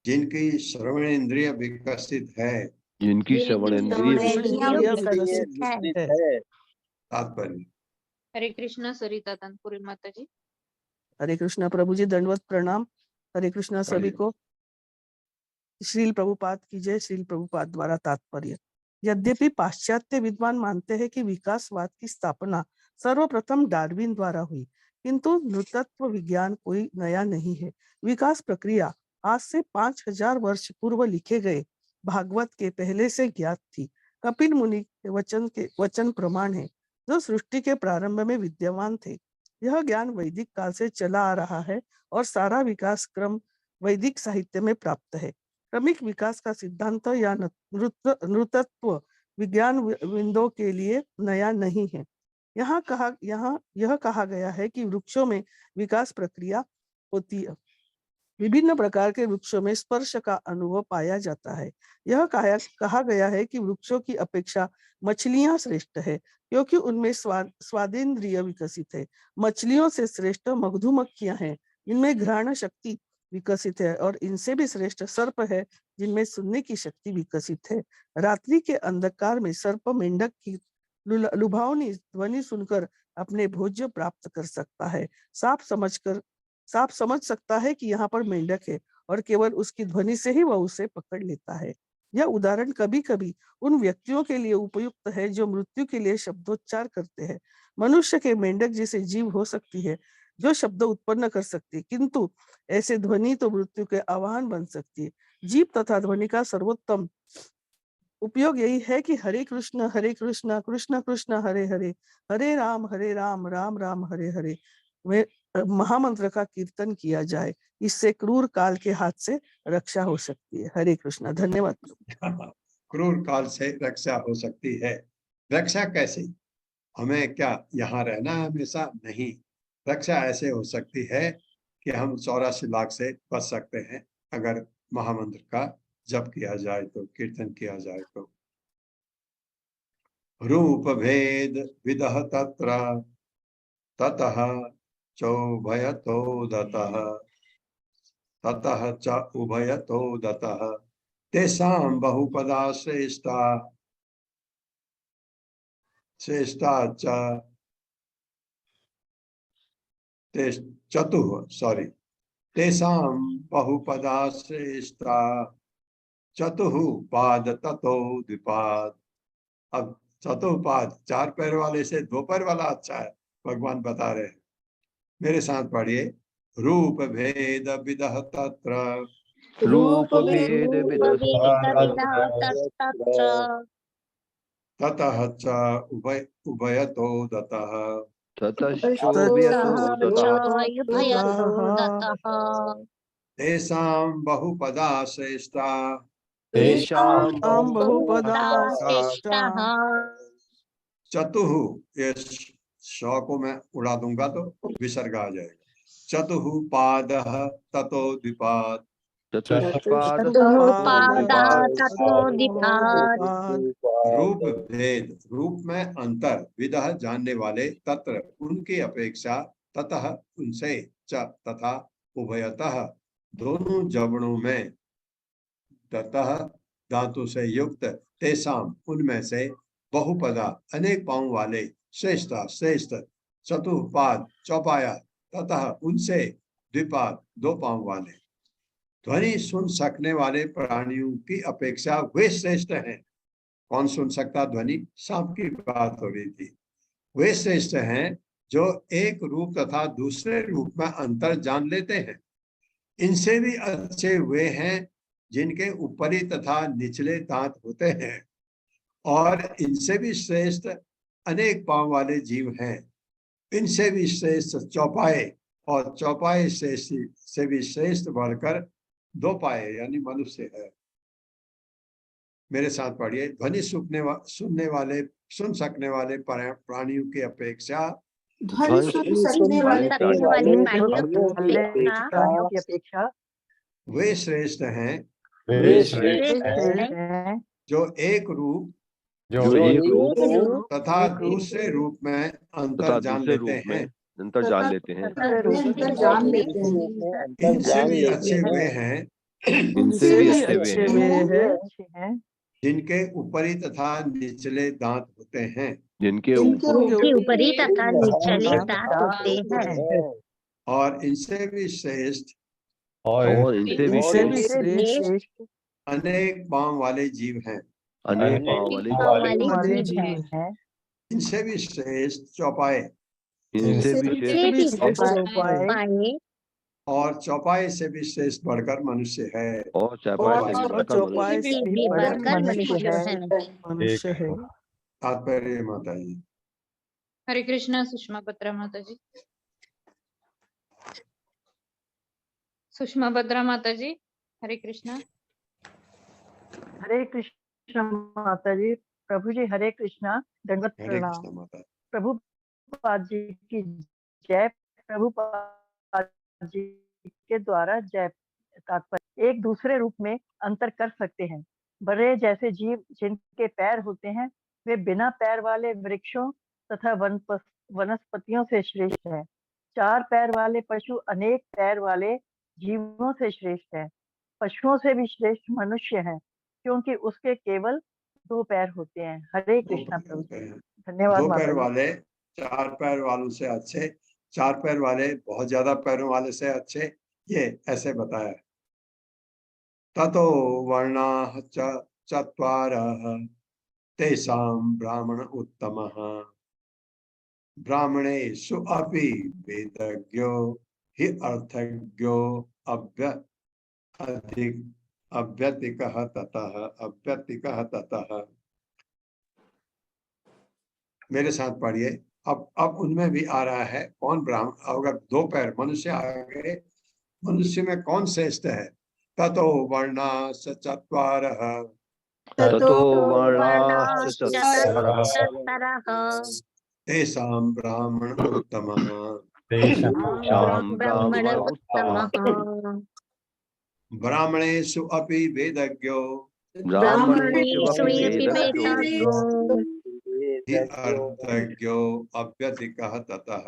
A: जिनकी श्रवण इंद्रिय विकसित है।
E: जिनकी श्रवण इंद्रिय विकसित है।
A: तात्पर्य।
H: हरे कृष्णा सरिता तनपुरी माता जी।
I: हरे कृष्णा प्रभु जी, दंडवत प्रणाम। हरे कृष्णा सभी को। श्रील प्रभुपाद की जय। श्रील प्रभुपाद द्वारा तात्पर्य। यद्यपि पाश्चात्य विद्वान मानते हैं कि विकासवाद की स्थापना सर्वप्रथम डार्विन द्वारा हुई, किंतु नृतत्व विज्ञान कोई नया नहीं है। विकास प्रक्रिया आज से 5000 वर्ष पूर्व लिखे गए भागवत के पहले से ज्ञात थी। कपिल मुनि के वचन प्रमाण है, जो सृष्टि के प्रारंभ में विद्यमान थे। यह ज्ञान वैदिक काल से चला आ रहा है और सारा विकास क्रम वैदिक साहित्य में प्राप्त है। क्रमिक विकास का सिद्धांत या नृतत्व विज्ञान विंदों के लिए नया नहीं है। यह कहा गया है कि वृक्षों में विकास प्रक्रिया होती है। विभिन्न प्रकार के वृक्षों में स्पर्श का अनुभव पाया जाता है। यह कहा गया है कि वृक्षों की अपेक्षा मछलियां श्रेष्ठ है, क्योंकि उनमें स्वादेंद्रिय विकसित है। मछलियों से श्रेष्ठ मधुमक्खियां हैं, इनमें घ्राण शक्ति विकसित है, और इनसे भी श्रेष्ठ सर्प है, जिनमें सुनने की शक्ति विकसित है। रात्रि के अंधकार में सर्प मेंढक की लुभावनी ध्वनि सुनकर अपने भोज्य प्राप्त कर सकता है। सांप समझ सकता है कि यहाँ पर मेंढक है, और केवल उसकी ध्वनि से ही वह उसे पकड़ लेता है। यह उदाहरण कभी कभी उन व्यक्तियों के लिए उपयुक्त है जो मृत्यु के लिए शब्दोच्चार करते हैं। मनुष्य के मेंढक जैसे जीव हो सकती है जो शब्द उत्पन्न कर सकती है, किंतु ऐसे ध्वनि तो मृत्यु के आवाहन बन सकती है। जीव तथा ध्वनि का सर्वोत्तम उपयोग यही है कि हरे कृष्ण कृष्ण कृष्ण हरे हरे, हरे राम राम राम हरे हरे में महामंत्र का कीर्तन किया जाए। इससे क्रूर काल के हाथ से रक्षा हो सकती है। हरे कृष्ण। धन्यवाद।
A: क्रूर काल से रक्षा हो सकती है। रक्षा कैसे? हमें क्या यहाँ रहना है हमेशा? नहीं। रक्षा ऐसे हो सकती है कि हम 84 लाख से बच सकते हैं अगर महामंत्र का जप किया जाए तो, कीर्तन किया जाए तो। रूप भेद विदह तत्र ततः चौभयतो दतः ततः च उभयतो दतः तेषां बहुपदा श्रेष्ठा श्रेष्ठा च तेषां बहुपदा श्रेष्ठा चतुः पाद ततो द्विपाद। अब चतुपाद 4 पैर वाले से 2 पैर वाला अच्छा है, भगवान बता रहे हैं। मेरे साथ पढ़िए। रूप भेद विदः तत्र
E: रूप भेद
A: ततः च उभयतो दतः तेषां बहुपदा श्रेष्ठा चतुः, ये श को मैं उड़ा दूंगा तो विसर्ग आ जाएगा। चतुः पादः ततो द्विपाद। रूप भेद, रूप में अंतर, विदह जानने वाले, तत्र उनकी अपेक्षा, ततः उनसे, च तथा, उभयतः दोनों जबड़ों में, ततः धातु से युक्त, तेसाम उनमें से, बहुपदा अनेक पांव वाले, श्रेष्ठा श्रेष्ठ, चतुपाद चौपाया, ततः उनसे, द्विपाद 2 पांव वाले। ध्वनि सुन सकने वाले प्राणियों की अपेक्षा वे श्रेष्ठ हैं। कौन सुन सकता ध्वनि? सांप की बात हो रही थी। वे श्रेष्ठ हैं जो एक रूप तथा दूसरे रूप में अंतर जान लेते हैं। इनसे भी अच्छे वे हैं जिनके ऊपरी तथा निचले दांत होते हैं, और इनसे भी श्रेष्ठ अनेक पांव वाले जीव हैं। इनसे भी श्रेष्ठ चौपाए, और चौपाए से भी श्रेष्ठ बढ़कर 2 पाए यानी मनुष्य है। मेरे साथ पढ़िए। ध्वनि सुन सकने वाले प्राणियों की अपेक्षा, वे श्रेष्ठ हैं जो एक रूप तथा दूसरे रूप में अंतर जान लेते हैं। इनसे भी अच्छे वे हैं जिनके ऊपरी तथा निचले दांत होते हैं।
C: जिनके ऊपरी तथा निचले दांत होते हैं।
A: और इनसे भी श्रेष्ठ अनेक पांव वाले जीव हैं। इनसे भी श्रेष्ठ चौपाए, और चौपाए से भी श्रेष्ठ बढ़कर मनुष्य है।
I: और चौपाई से भी बढ़कर मनुष्य है।
A: तात्पर्य माता जी।
H: हरे कृष्णा सुषमा बत्रा माता जी। सुषमा बत्रा माता जी, हरे कृष्णा।
F: हरे कृष्ण माता जी। प्रभु जी हरे कृष्णा, दंडवत प्रणाम। प्रभुपाद जी की जय। प्रभुपाद जी के द्वारा जय। तात्पर्य, एक दूसरे रूप में अंतर कर सकते हैं। बड़े जैसे जीव जिनके पैर होते हैं वे बिना पैर वाले वृक्षों तथा वनस्पतियों से श्रेष्ठ है। 4 पैर वाले पशु अनेक पैर वाले जीवों से श्रेष्ठ है। पशुओं से भी श्रेष्ठ मनुष्य है, क्योंकि उसके केवल 2 पैर होते हैं। हरे कृष्णा प्रभु जी। धन्यवाद
A: 2 पैर
F: माता जी।
A: वाले 4 पैर वालों से अच्छे, 4 पैर वाले बहुत ज्यादा पैरों वाले से अच्छे, ये ऐसे बताया। ततो वर्णाः चत्वारः तेषां ब्राह्मण उत्तमः ब्राह्मणेषु अपि वेदज्ञो हि अर्थज्ञो अव्यतिकः ततः। मेरे साथ पढ़िए। अब उनमें भी आ रहा है कौन ब्राह्मण, अगर 2 पैर मनुष्य आ गए, मनुष्य में कौन श्रेष्ठ है। ततो वर्णाश्च चत्वारः
E: ततो वर्णाश्च
A: तेषां ब्राह्मण उत्तमः
E: ब्राह्मण उत्तमः
A: ब्राह्मणेषु अपि वेदज्ञो
E: ब्राह्मणेषु अपि वेदज्ञो
A: हि अर्थज्ञो अव्यतिकः ततः।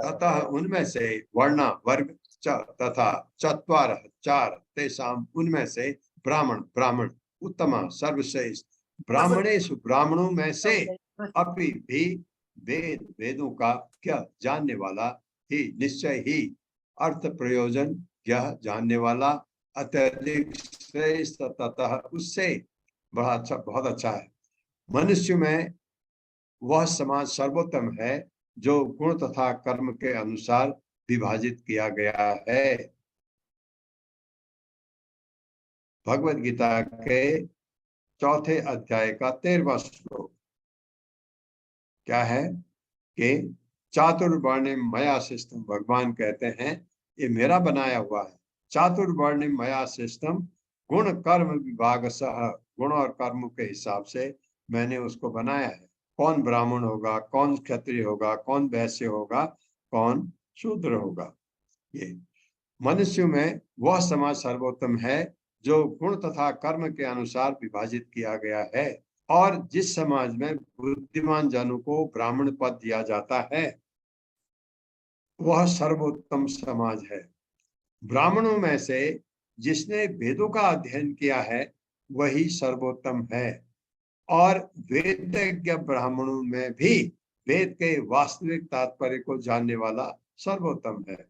A: ततः उनमें से वर्ण वर्ग तथा चत्वारः 4 तेषां उनमें से ब्राह्मण उत्तम सर्वश्रेष्ठ ब्राह्मणेषु ब्राह्मणों में से अपि भी वेदों का क्या जानने वाला ही निश्चय ही अर्थ प्रयोजन यह जानने वाला अत्यधिक श्रेष्ठ ततः उससे बड़ा अच्छा, बहुत अच्छा है। मनुष्य में वह समाज सर्वोत्तम है जो गुण तथा कर्म के अनुसार विभाजित किया गया है। भगवत गीता के 4थे अध्याय का 13वां श्लोक क्या है कि चातुर्वर्ण्यम मया सृष्टम, भगवान कहते हैं ये मेरा बनाया हुआ है। चातुर्वर्ण्यम मया सृष्टम गुण कर्म विभाग सह, गुण और कर्म के हिसाब से मैंने उसको बनाया है। कौन ब्राह्मण होगा, कौन क्षत्रिय होगा, कौन वैश्य होगा, कौन शूद्र होगा। ये मनुष्य में वह समाज सर्वोत्तम है जो गुण तथा कर्म के अनुसार विभाजित किया गया है, और जिस समाज में बुद्धिमान जनों को ब्राह्मण पद दिया जाता है वह सर्वोत्तम समाज है। ब्राह्मणों में से जिसने वेदों का अध्ययन किया है वही सर्वोत्तम है, और वेदज्ञ ब्राह्मणों में भी वेद के वास्तविक तात्पर्य को जानने वाला सर्वोत्तम है।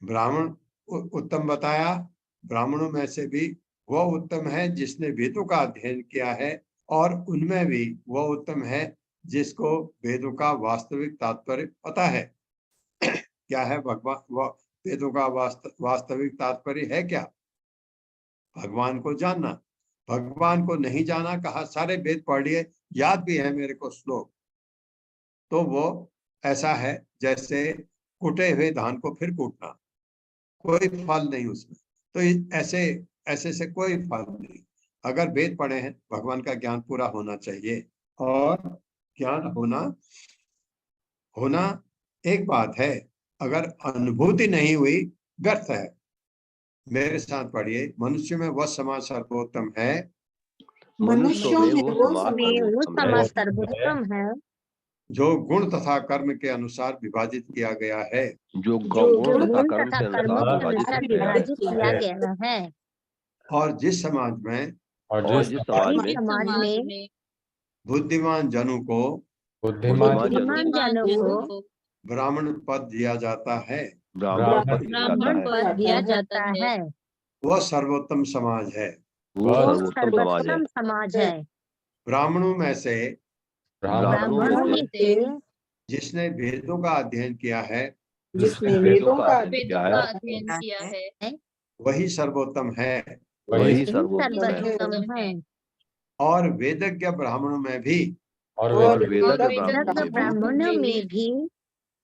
A: ब्राह्मण उत्तम बताया, ब्राह्मणों में से भी वह उत्तम है जिसने वेदों का अध्ययन किया है, और उनमें भी वह उत्तम है जिसको वेदों का वास्तविक तात्पर्य पता है। क्या है भगवान, वह वेदों का वास्तविक तात्पर्य है क्या? भगवान को जानना। भगवान को नहीं जाना, कहा सारे वेद पढ़ लिए, याद भी है मेरे को श्लोक, तो वो ऐसा है जैसे कूटे हुए धान को फिर कूटना, कोई फल नहीं उसमें। तो ऐसे से कोई फल नहीं। अगर वेद पढ़े हैं, भगवान का ज्ञान पूरा होना चाहिए, और ज्ञान होना एक बात है, अगर अनुभूति नहीं हुई व्यर्थ है। मेरे साथ पढ़िए। मनुष्य में वह समाज सर्वोत्तम है,
E: मनुष्यों में वो समाज सर्वोत्तम है
A: जो गुण तथा कर्म के अनुसार विभाजित किया गया है,
E: जो गुण तथा कर्म के अनुसार विभाजित किया गया है।
A: और जिस समाज में बुद्धिमान जनों को ब्राह्मण पद दिया जाता है,
E: ब्राह्मण पद दिया जाता है,
A: वह सर्वोत्तम समाज है।
E: वो सर्वोत्तम समाज है।
A: ब्राह्मणों में से
E: से
A: जिसने वेदों का अध्ययन किया है, वही सर्वोत्तम है।
E: वही सर्वोत्तम है।
A: और वेदज्ञ ब्राह्मणों में भी
E: ब्राह्मणों में भी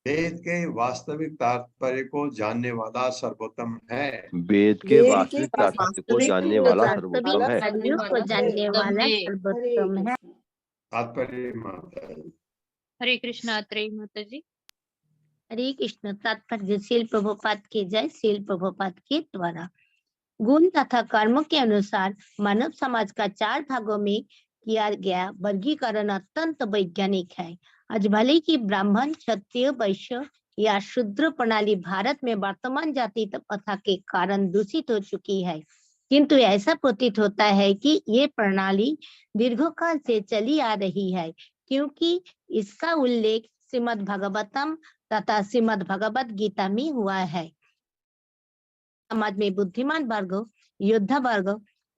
A: वेद के वास्तविक तात्पर्य को जानने वाला सर्वोत्तम है।
E: वेद के वास्तविक तात्पर्य को जानने वाला सर्वोत्तम है।
A: तात्पर्य माता जी।
H: हरे कृष्णा त्रयी माता जी।
C: हरे कृष्ण। तात्पर्य श्रील प्रभुपाद की जय। श्रील प्रभुपाद के द्वारा गुण तथा कर्म के अनुसार मानव समाज का 4 भागों में किया गया वर्गीकरण अत्यंत वैज्ञानिक है। आज भले कि ब्राह्मण, क्षत्रिय, वैश्य या शूद्र प्रणाली भारत में वर्तमान जाति प्रथा के कारण दूषित हो चुकी है, किंतु ऐसा प्रतीत होता है कि ये प्रणाली दीर्घकाल से चली आ रही है, क्योंकि इसका उल्लेख श्रीमद् भागवतम तथा श्रीमद् भगवद गीता में हुआ है। समाज में बुद्धिमान वर्ग, योद्धा वर्ग,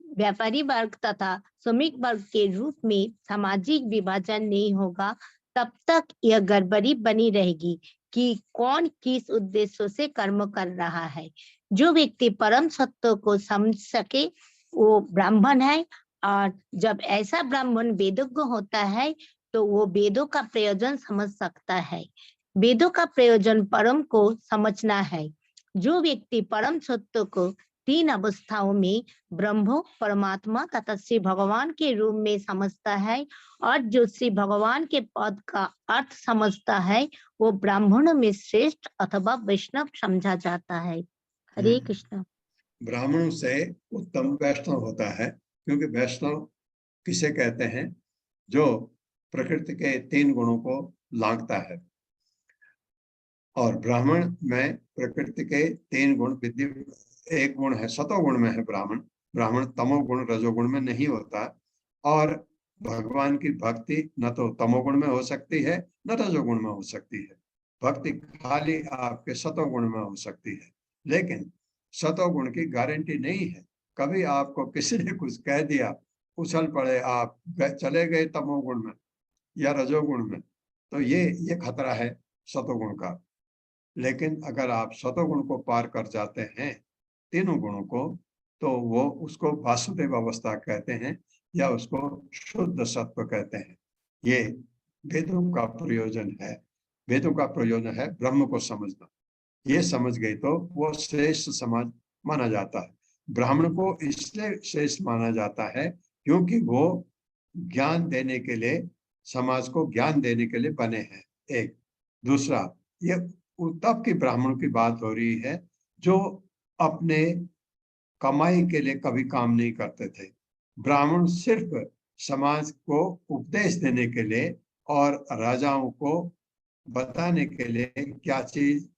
C: व्यापारी वर्ग तथा श्रमिक वर्ग के रूप में सामाजिक विभाजन नहीं होगा, तब तक यह गड़बड़ी बनी रहेगी कि कौन किस उद्देश्य से कर्म कर रहा है। जो व्यक्ति परम सत्य को समझ सके वो ब्राह्मण है, और जब ऐसा ब्राह्मण वेदज्ञ होता है तो वो वेदों का प्रयोजन समझ सकता है। वेदों का प्रयोजन परम को समझना है। जो व्यक्ति परम सत्य को 3 अवस्थाओं में ब्रह्म, परमात्मा तथा श्री भगवान के रूप में समझता है, और जो श्री भगवान के पद का अर्थ समझता है, वो ब्राह्मणों में श्रेष्ठ अथवा वैष्णव समझा जाता है। हरे कृष्ण।
A: ब्राह्मणों से उत्तम वैष्णव होता है, क्योंकि वैष्णव किसे कहते हैं? जो प्रकृति के 3 गुणों को लांघता है। और ब्राह्मण में प्रकृति के 3 गुण एक गुण है, सतोगुण में है ब्राह्मण। ब्राह्मण तमोगुण रजोगुण में नहीं होता। और भगवान की भक्ति न तो तमोगुण में हो सकती है न रजोगुण में हो सकती है। भक्ति खाली आपके सतोगुण में हो सकती है, लेकिन सतोगुण की गारंटी नहीं है। कभी आपको किसी ने कुछ कह दिया, उछल पड़े, आप चले गए तमोगुण में या रजोगुण में, तो ये खतरा है सतोगुण का। लेकिन अगर आप सतोगुण को पार कर जाते हैं, 3 गुणों को, तो वो उसको वासुदेव अवस्था कहते हैं या उसको शुद्ध सत्व कहते हैं। ये वेदों का प्रयोजन है। वेदों का प्रयोजन है ब्रह्म को समझना। ये समझ गए तो वो श्रेष्ठ समाज माना जाता है। ब्राह्मण को इसलिए श्रेष्ठ माना जाता है क्योंकि वो ज्ञान देने के लिए, समाज को ज्ञान देने के लिए बने हैं। एक दूसरा, ये तब की ब्राह्मण की बात हो रही है जो अपने कमाई के लिए कभी काम नहीं करते थे। ब्राह्मण सिर्फ समाज को उपदेश देने के लिए और राजाओं को बताने के लिए क्या चीज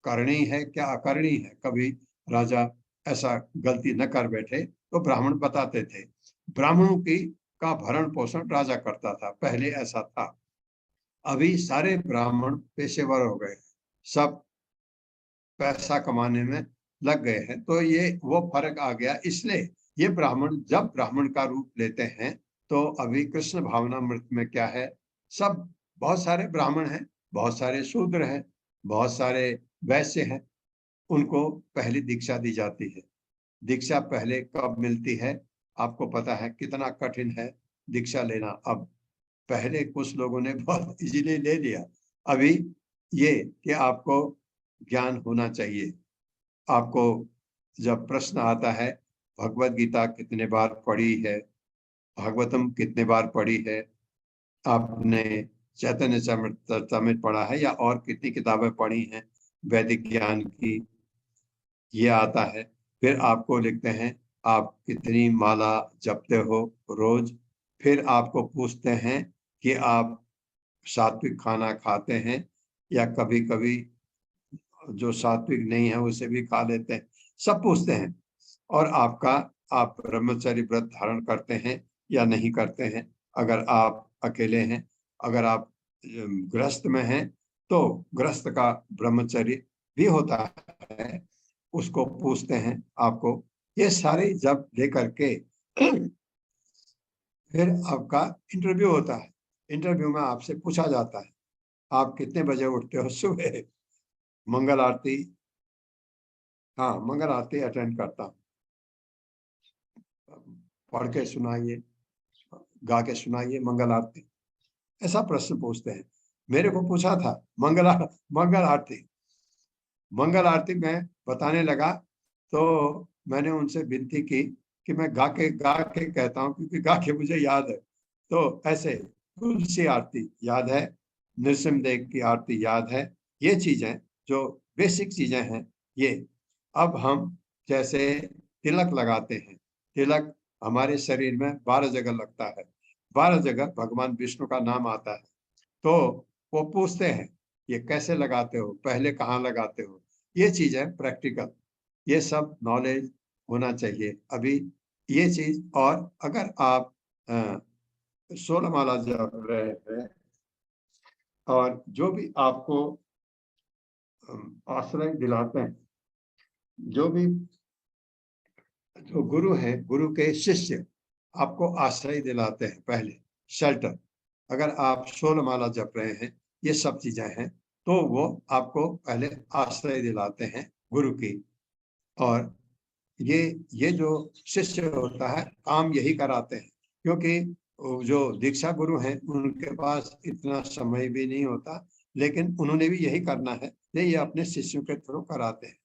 A: करनी है क्या अकरनी है। कभी राजा ऐसा गलती न कर बैठे तो ब्राह्मण बताते थे। ब्राह्मणों की का भरण पोषण राजा करता था, पहले ऐसा था। अभी सारे ब्राह्मण पेशेवर हो गए, सब पैसा कमाने में लग गए हैं, तो ये वो फर्क आ गया। इसलिए ये ब्राह्मण जब ब्राह्मण का रूप लेते हैं तो अभी कृष्ण भावनामृत में क्या है, सब बहुत सारे ब्राह्मण हैं, बहुत सारे शूद्र हैं, बहुत सारे वैश्य हैं। उनको पहली दीक्षा दी जाती है। दीक्षा पहले कब मिलती है आपको पता है? कितना कठिन है दीक्षा लेना। अब पहले कुछ लोगों ने बहुत इजीली ले लिया। अभी ये कि आपको ज्ञान होना चाहिए। आपको जब प्रश्न आता है भगवत गीता कितने बार पढ़ी है, भागवतम कितने बार पढ़ी है, आपने चैतन्य चरितामृत पढ़ा है या और कितनी किताबें पढ़ी हैं वैदिक ज्ञान की, ये आता है। फिर आपको लिखते हैं आप कितनी माला जपते हो रोज। फिर आपको पूछते हैं कि आप सात्विक खाना खाते हैं या कभी कभी जो सात्विक नहीं है उसे भी खा लेते हैं, सब पूछते हैं। और आप ब्रह्मचर्य व्रत धारण करते हैं या नहीं करते हैं। अगर आप अकेले हैं, अगर आप गृहस्थ में हैं तो गृहस्थ का ब्रह्मचर्य भी होता है, उसको पूछते हैं आपको। ये सारे जब लेकर के फिर आपका इंटरव्यू होता है। इंटरव्यू में आपसे पूछा जाता है आप कितने बजे उठते हो सुबह। मंगल आरती, हाँ मंगल आरती अटेंड करता हूँ, पढ़ के सुनाइए, गा के सुनाइए मंगल आरती, ऐसा प्रश्न पूछते हैं। मेरे को पूछा था मंगल आरती में बताने लगा तो मैंने उनसे विनती की कि मैं गा के कहता हूँ, क्योंकि गा के मुझे याद है। तो ऐसे तुलसी आरती याद है, नृसिंहदेव की आरती याद है। ये चीजें जो बेसिक चीजें हैं ये। अब हम जैसे तिलक लगाते हैं। तिलक हमारे शरीर में 12 जगह लगता है, 12 जगह भगवान विष्णु का नाम आता है। तो वो पूछते हैं ये कैसे लगाते हो, पहले कहाँ लगाते हो, ये चीज है प्रैक्टिकल, ये सब नॉलेज होना चाहिए अभी ये चीज। और अगर आप 16 माला जप रहे हैं और जो भी आपको आश्रय दिलाते हैं, जो भी जो गुरु हैं, गुरु के शिष्य आपको आश्रय दिलाते हैं, पहले शेल्टर, अगर आप 16 माला जप रहे हैं, ये सब चीजें हैं, तो वो आपको पहले आश्रय दिलाते हैं गुरु की। और ये जो शिष्य होता है काम यही कराते हैं, क्योंकि जो दीक्षा गुरु हैं उनके पास इतना समय भी नहीं होता, लेकिन उन्होंने भी यही करना है, ये अपने शिष्यों के थ्रू कराते हैं।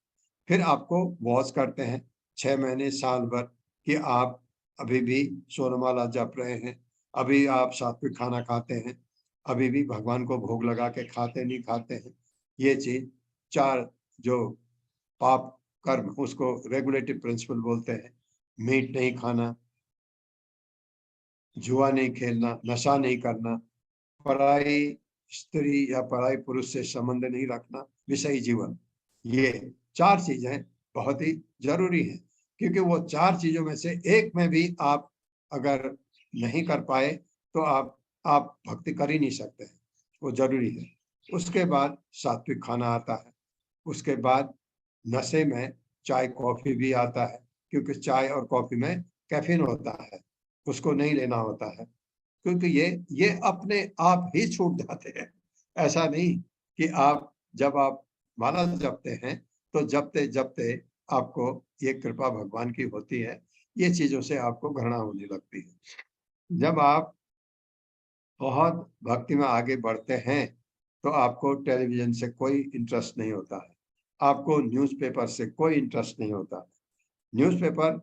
A: फिर आपको वॉच करते हैं 6 महीने साल भर कि आप अभी भी 16 माला जप रहे हैं, अभी आप सात्विक खाना खाते हैं, अभी भी भगवान को भोग लगा के खाते नहीं खाते हैं। ये चीज 4 जो पाप कर्म, उसको रेगुलेटिव प्रिंसिपल बोलते हैं। मीट नहीं खाना, जुआ नहीं खेलना, नशा नहीं करना, पराई स्त्री या पराई पुरुष से संबंध नहीं रखना, विषयी जीवन, ये 4 चीजें बहुत ही जरूरी हैं। क्योंकि वो 4 चीजों में से एक में भी आप अगर नहीं कर पाए तो आप भक्ति कर ही नहीं सकते हैं, वो जरूरी है। उसके बाद सात्विक खाना आता है, उसके बाद नशे में चाय कॉफी भी आता है, क्योंकि चाय और कॉफी में कैफीन होता है, उसको नहीं लेना होता है, क्योंकि ये अपने आप ही छूट जाते हैं। ऐसा नहीं कि आप जब आप माला जपते हैं तो जपते जपते आपको ये कृपा भगवान की होती है, ये चीजों से आपको घृणा होने लगती है। जब आप बहुत भक्ति में आगे बढ़ते हैं तो आपको टेलीविजन से कोई इंटरेस्ट नहीं होता है, आपको न्यूज़पेपर से कोई इंटरेस्ट नहीं होता। न्यूज़पेपर,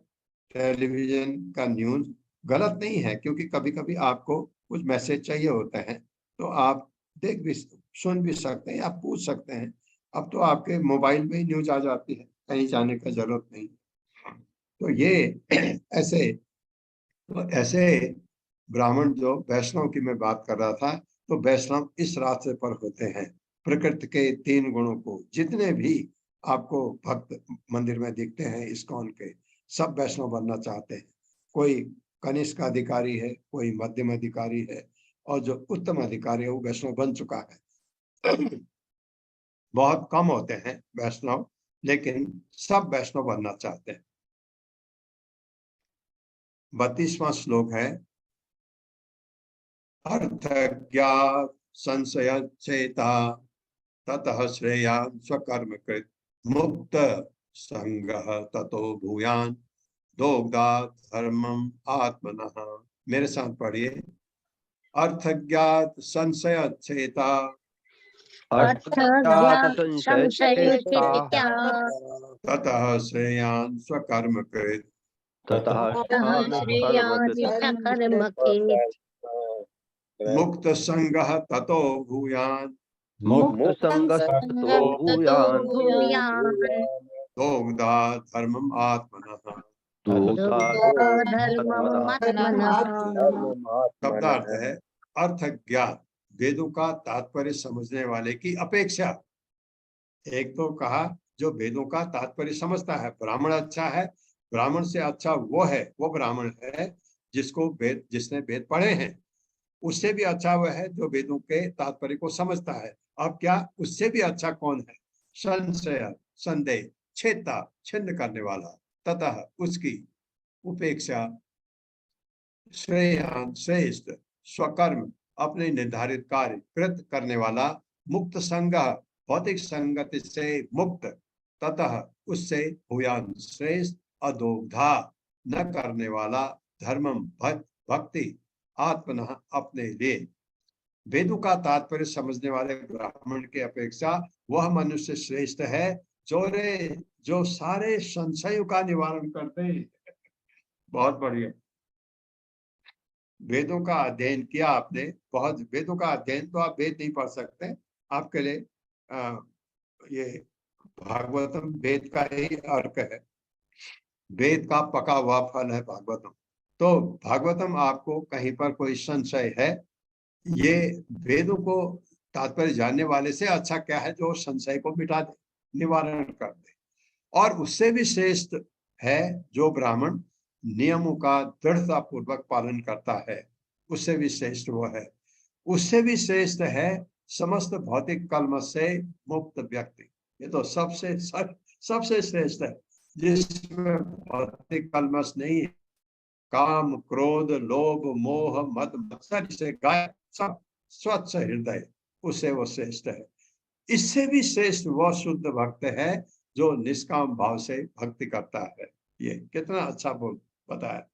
A: टेलीविजन का न्यूज़ गलत नहीं है, क्योंकि कभी कभी आपको कुछ मैसेज चाहिए होते हैं तो आप देख भी सुन भी सकते हैं, आप पूछ सकते हैं। अब तो आपके मोबाइल में ही न्यूज आ जाती है, कहीं जाने का जरूरत नहीं। तो ये ऐसे ब्राह्मण, जो वैष्णव की मैं बात कर रहा था, तो वैष्णव इस रास्ते पर होते हैं। प्रकृति के 3 गुणों को, जितने भी आपको भक्त मंदिर में दिखते हैं इस्कॉन के, सब वैष्णव बनना चाहते हैं। कोई कनिष्ठ अधिकारी है, कोई मध्यम अधिकारी है, और जो उत्तम अधिकारी है वो वैष्णव बन चुका है। बहुत कम होते हैं वैष्णव, लेकिन सब वैष्णव बनना चाहते हैं। 32वां श्लोक है, अर्थ ज्ञात संशय चेता ततः श्रेयान् स्वकर्म कृत मुक्त संगः ततो भूयान दोग्धात् धर्मम आत्मनः। मेरे साथ पढ़िए, अर्थ ज्ञात संशय चेता ततः श्रेयान् स्वकर्म कृत मुक्त संगः ततो भूयान दोग्धात् धर्मम आत्मनः। शब्दार्थ है, अर्थ ज्ञात, वेदों का तात्पर्य समझने वाले की अपेक्षा। एक तो कहा जो वेदों का तात्पर्य समझता है, ब्राह्मण अच्छा है, ब्राह्मण से अच्छा वो ब्राह्मण है जिसने वेद पढ़े हैं। उससे भी अच्छा वह है जो वेदों के तात्पर्य को समझता है। अब क्या उससे भी अच्छा कौन है? संशय, संदेह, छेता, छिन्न करने वाला, ततः उसकी उपेक्षा, श्रेयान श्रेष्ठ, स्वकर्म अपने निर्धारित कार्य कृत करने वाला, मुक्त संग भौतिक संगति से मुक्त, ततः उससे भूयान श्रेष्ठ, अदोग्धा न करने वाला, धर्मम भक्ति, आत्मनः अपने लिए। वेदों का तात्पर्य समझने वाले ब्राह्मण की अपेक्षा वह मनुष्य श्रेष्ठ है जो सारे संशयों का निवारण करते हैं। बहुत बढ़िया। वेदों का अध्ययन किया आपने, बहुत वेदों का अध्ययन, तो आप वेद नहीं पढ़ सकते, आपके लिए ये भागवतम वेद का ही अर्क है। वेद का पका हुआ फल है भागवतम। तो भागवतम आपको कहीं पर कोई संशय है, ये वेदों को तात्पर्य जानने वाले से अच्छा क्या है जो संशय को मिटा दे, निवारण कर दे। और उससे भी श्रेष्ठ है जो ब्राह्मण नियमों का दृढ़ता पूर्वक पालन करता है, उससे भी श्रेष्ठ वो है। उससे भी श्रेष्ठ है समस्त भौतिक कलमश से मुक्त व्यक्ति। ये तो सबसे श्रेष्ठ है, जिसमें भौतिक कलमश नहीं है, काम क्रोध लोभ मोह मद मत्सर से गायब, सब स्वच्छ हृदय, उससे वो श्रेष्ठ है। इससे भी श्रेष्ठ वो शुद्ध भक्त है जो निष्काम भाव से भक्ति करता है। ये कितना अच्छा बोल बताया।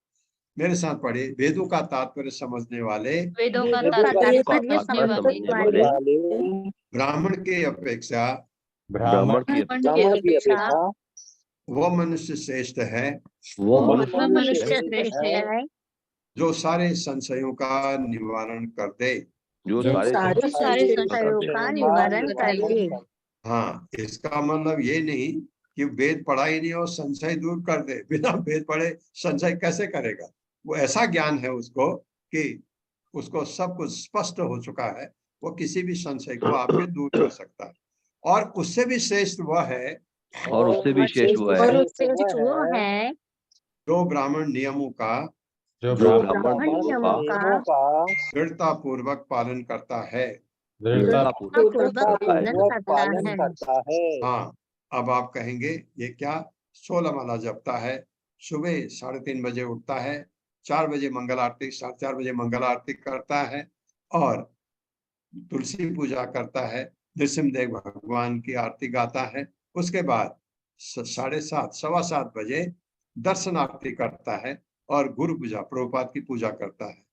A: मेरे साथ पढ़िए, वेदों का तात्पर्य समझने वाले,
H: वेदों का तात्पर्य समझने वाले
A: ब्राह्मण की अपेक्षा
E: ब्राह्मण की
H: अपेक्षा
A: वो मनुष्य श्रेष्ठ है,
E: वो
H: मनुष्य श्रेष्ठ है
A: जो सारे संशयों का निवारण कर दे।
E: जो
H: सारे
C: संशयों का निवारण कर दे।
A: हाँ, इसका मतलब ये नहीं कि वेद पढ़ा ही नहीं और संशय दूर कर दे। बिना वेद पढ़े संशय कैसे करेगा? वो ऐसा ज्ञान है उसको कि उसको सब कुछ स्पष्ट हो चुका है, वो किसी भी संशय को आपके दूर कर सकता है। और उससे भी श्रेष्ठ वह है,
E: और उससे भी श्रेष्ठ वो है
A: जो ब्राह्मण नियमों का दृढ़ता पूर्वक पालन करता है। हाँ, अब आप कहेंगे ये क्या? 16 माला जपता है, सुबह 3:30 बजे उठता है, 4 बजे मंगल आरती, 4:30 बजे मंगल आरती करता है और तुलसी पूजा करता है, नृसिंहदेव भगवान की आरती गाता है, उसके बाद 7:30 7:15 बजे दर्शन आरती करता है और गुरु पूजा प्रभुपाद की पूजा करता है।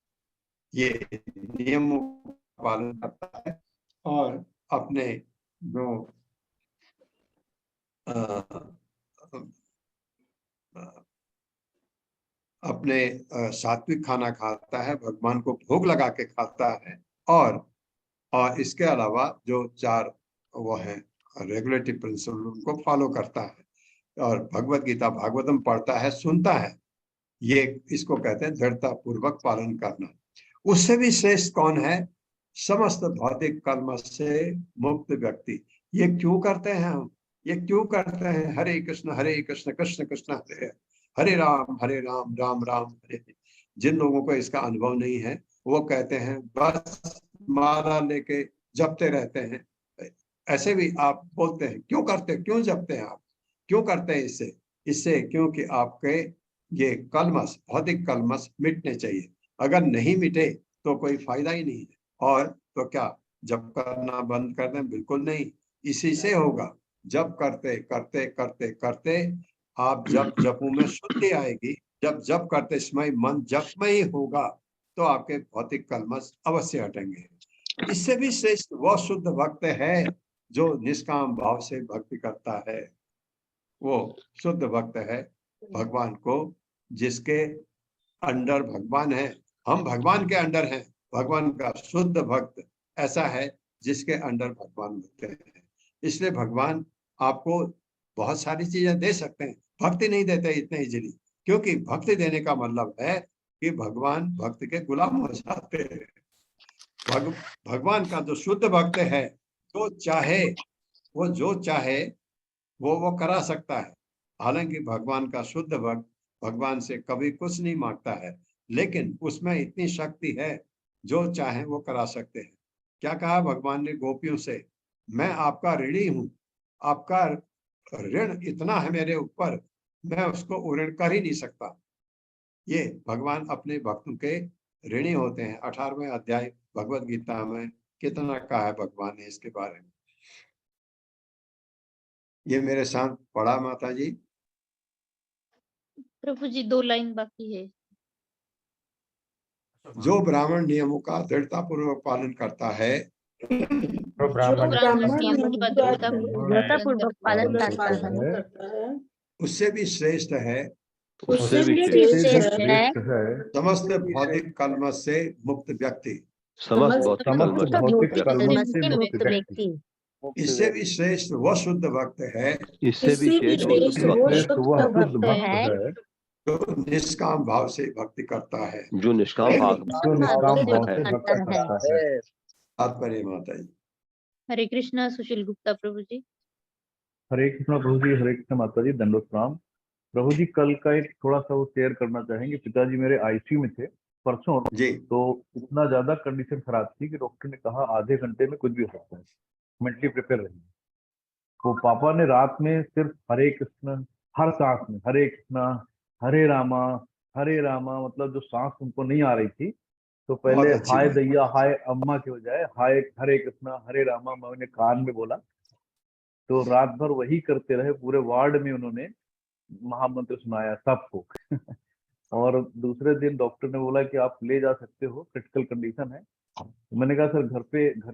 A: ये नियमों का पालन करता है और अपने जो अपने सात्विक खाना खाता है, भगवान को भोग लगा के खाता है और इसके अलावा जो 4 वो है रेगुलेटरी प्रिंसिपल उनको फॉलो करता है और भगवत गीता भागवतम पढ़ता है, सुनता है। ये इसको कहते हैं दृढ़ता पूर्वक पालन करना। उससे भी श्रेष्ठ कौन है? समस्त भौतिक कर्म से मुक्त व्यक्ति। ये क्यों करते हैं हम? ये क्यों करते हैं? हरे कृष्ण कृष्ण कृष्ण हरे राम राम राम हरे। जिन लोगों को इसका अनुभव नहीं है वो कहते हैं बस माला लेके जपते रहते हैं। ऐसे भी आप बोलते हैं, क्यों करते, क्यों जपते हैं आप, क्यों करते हैं? इससे क्योंकि आपके ये कलमश, भौतिक कलमश मिटने चाहिए। अगर नहीं मिटे तो कोई फायदा ही नहीं है। और तो क्या जप करना बंद कर दें? बिल्कुल नहीं, इसी से होगा। जप करते करते करते करते आप जपू में शुद्धि आएगी। जब जप करते समय मन जप में ही होगा तो आपके भौतिक कलमश अवश्य हटेंगे। इससे भी श्रेष्ठ वह शुद्ध भक्त है जो निष्काम भाव से भक्ति करता है। वो शुद्ध भक्त है भगवान को, जिसके अंडर भगवान है। हम भगवान के अंडर हैं। भगवान का शुद्ध भक्त ऐसा है जिसके अंडर भगवान होते हैं। इसलिए भगवान आपको बहुत सारी चीजें दे सकते हैं, भक्ति नहीं देते इतने इजीली, क्योंकि भक्ति देने का मतलब है कि भगवान भक्त के गुलाम हो जाते हैं। भगवान का जो शुद्ध भक्त है, जो चाहे वो करा सकता है। हालांकि भगवान का शुद्ध भक्त भगवान से कभी कुछ नहीं मांगता है, लेकिन उसमें इतनी शक्ति है, जो चाहे वो करा सकते हैं। क्या कहा भगवान ने गोपियों से? मैं आपका ऋणी हूँ, आपका ऋण इतना है मेरे ऊपर, मैं उसको ऋण कर ही नहीं सकता। ये भगवान अपने भक्तों के ऋणी होते हैं। 18वें अध्याय भगवत गीता में कितना कहा है भगवान ने इसके बारे में। ये मेरे साथ पढ़ा माता जी।
H: प्रभु जी 2 लाइन बाकी है।
A: जो ब्राह्मण नियमों का दृढ़ता पूर्वक पालन करता है, उससे भी श्रेष्ठ है समस्त भौतिक कलमश से मुक्त व्यक्ति।
E: समस्त भौतिक कलमश से मुक्त व्यक्ति।
A: इससे भी श्रेष्ठ वो शुद्ध भक्त है
E: इससे भी श्रेष्ठ वो शुद्ध भक्त
C: है
A: जो निष्काम भाव से भक्ति करता है।
E: जो निष्काम भाव है।
C: करता है।
A: तात्पर्य माता जी।
H: हरे कृष्णा सुशील गुप्ता प्रभु जी।
J: हरे कृष्णा प्रभु जी, हरे कृष्णा माता जी, दंडवत प्रणाम। प्रभु जी कल का एक थोड़ा सा वो शेयर करना चाहेंगे। पिताजी मेरे आईसीयू में थे परसों,
A: जी
J: तो इतना ज्यादा कंडीशन खराब थी कि डॉक्टर ने कहा आधे घंटे में कुछ भी हो सकता है, मेंटली प्रिपेयर रहिए। तो पापा ने रात में सिर्फ हरे कृष्ण, हर सांस में हरे कृष्णा हरे रामा, मतलब जो सांस उनको नहीं आ रही थी तो पहले
A: बहुत अच्छी
J: हाय
A: बात।
J: दैया हाय अम्मा के बजाय हाय हरे कृष्णा हरे रामा मैंने कान में बोला। तो रात भर वही करते रहे, पूरे वार्ड में उन्होंने महामंत्र सुनाया सबको। और दूसरे दिन डॉक्टर ने बोला कि आप ले जा सकते हो, क्रिटिकल कंडीशन है। मैंने कहा सर घर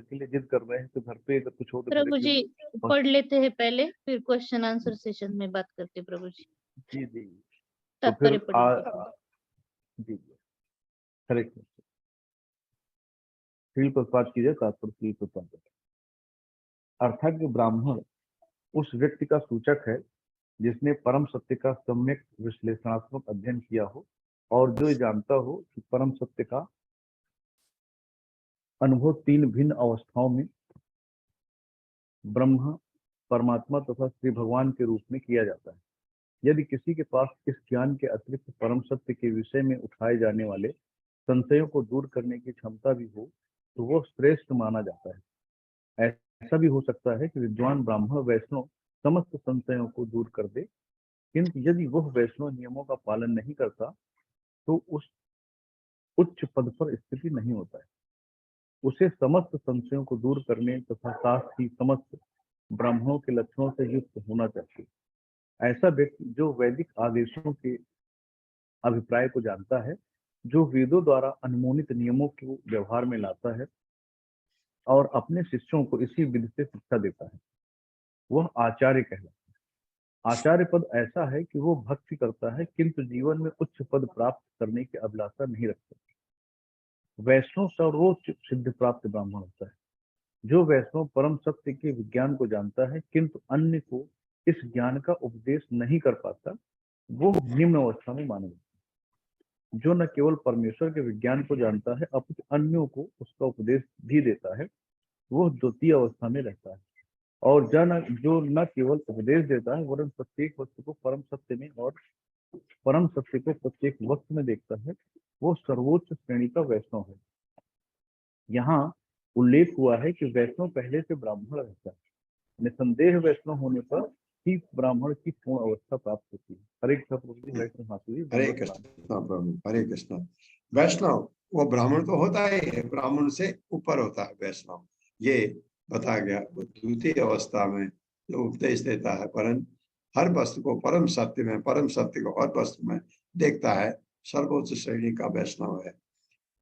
J: के लिए जिद कर रहे हैं तो घर पे अगर कुछ हो तो
H: प्रभु जी पढ़ लेते हैं पहले, फिर क्वेश्चन आंसर सेशन में बात करते हैं प्रभु जी।
J: जी जी तो
H: तात्पर्य
J: फिर
H: पढ़िए।
J: जी हरे कृष्ण। श्रील प्रभुपाद की जय। तात्पर्य श्रील प्रभुपाद। अर्थात ब्राह्मण उस व्यक्ति का सूचक है जिसने परम सत्य का सम्यक विश्लेषणात्मक अध्ययन किया हो और जो जानता हो कि परम सत्य का अनुभव तीन भिन्न अवस्थाओं में ब्रह्म, परमात्मा तथा श्री भगवान के रूप में किया जाता है। यदि किसी के पास इस ज्ञान के अतिरिक्त परम सत्य के विषय में उठाए जाने वाले संशयों को दूर करने की क्षमता भी हो तो वह श्रेष्ठ माना जाता है। ऐसा भी हो सकता है कि विद्वान ब्राह्मण वैष्णव समस्त संशयों को दूर कर दे, किंतु यदि वह वैष्णव नियमों का पालन नहीं करता तो उस उच्च पद पर स्थिति नहीं होता है। उसे समस्त संशयों को दूर करने तथा साथ ही समस्त ब्राह्मणों के लक्षणों से युक्त होना चाहिए। ऐसा व्यक्ति जो वैदिक आदेशों के अभिप्राय को जानता है, जो वेदों द्वारा अनुमोदित नियमों को व्यवहार में लाता है और अपने शिष्यों को इसी विधि से शिक्षा देता है, वह आचार्य कहलाता है। आचार्य पद ऐसा है कि वो भक्ति करता है किंतु जीवन में उच्च पद प्राप्त करने की अभिलाषा नहीं रखता। वैष्णव सर्वोच्च सिद्ध प्राप्त ब्राह्मण होता है। जो वैष्णव परम सत्य के विज्ञान को जानता है किंतु अन्य को इस ज्ञान का उपदेश नहीं कर पाता, वो निम्न अवस्था में माना जाता है। जो न केवल परमेश्वर के विज्ञान को जानता है अपितु अन्यों को उसका उपदेश भी देता है, वो द्वितीय अवस्था में रहता है। और जो न केवल उपदेश देता है वरन प्रत्येक वस्तु को परम सत्य में और परम सत्य को प्रत्येक वस्तु में देखता है, वो सर्वोच्च श्रेणी का वैष्णव है। यहाँ उल्लेख हुआ है कि वैष्णव पहले से ब्राह्मण रहता है। निसंदेह वैष्णव होने पर ही ब्राह्मण की पूर्ण अवस्था प्राप्त होती है। हरे कृष्ण प्रभु जी, हरे कृष्ण माता जी,
A: हरे कृष्ण प्रभु, हरे कृष्ण। वैष्णव वो ब्राह्मण तो होता ही है, ब्राह्मण से ऊपर होता है वैष्णव, ये बताया गया। वो द्वितीय अवस्था में जो उपदेश देता है, परंतु हर वस्तु को परम सत्य में, परम सत्य को हर वस्तु में देखता है, सर्वोच्च श्रेणी का वैष्णव है।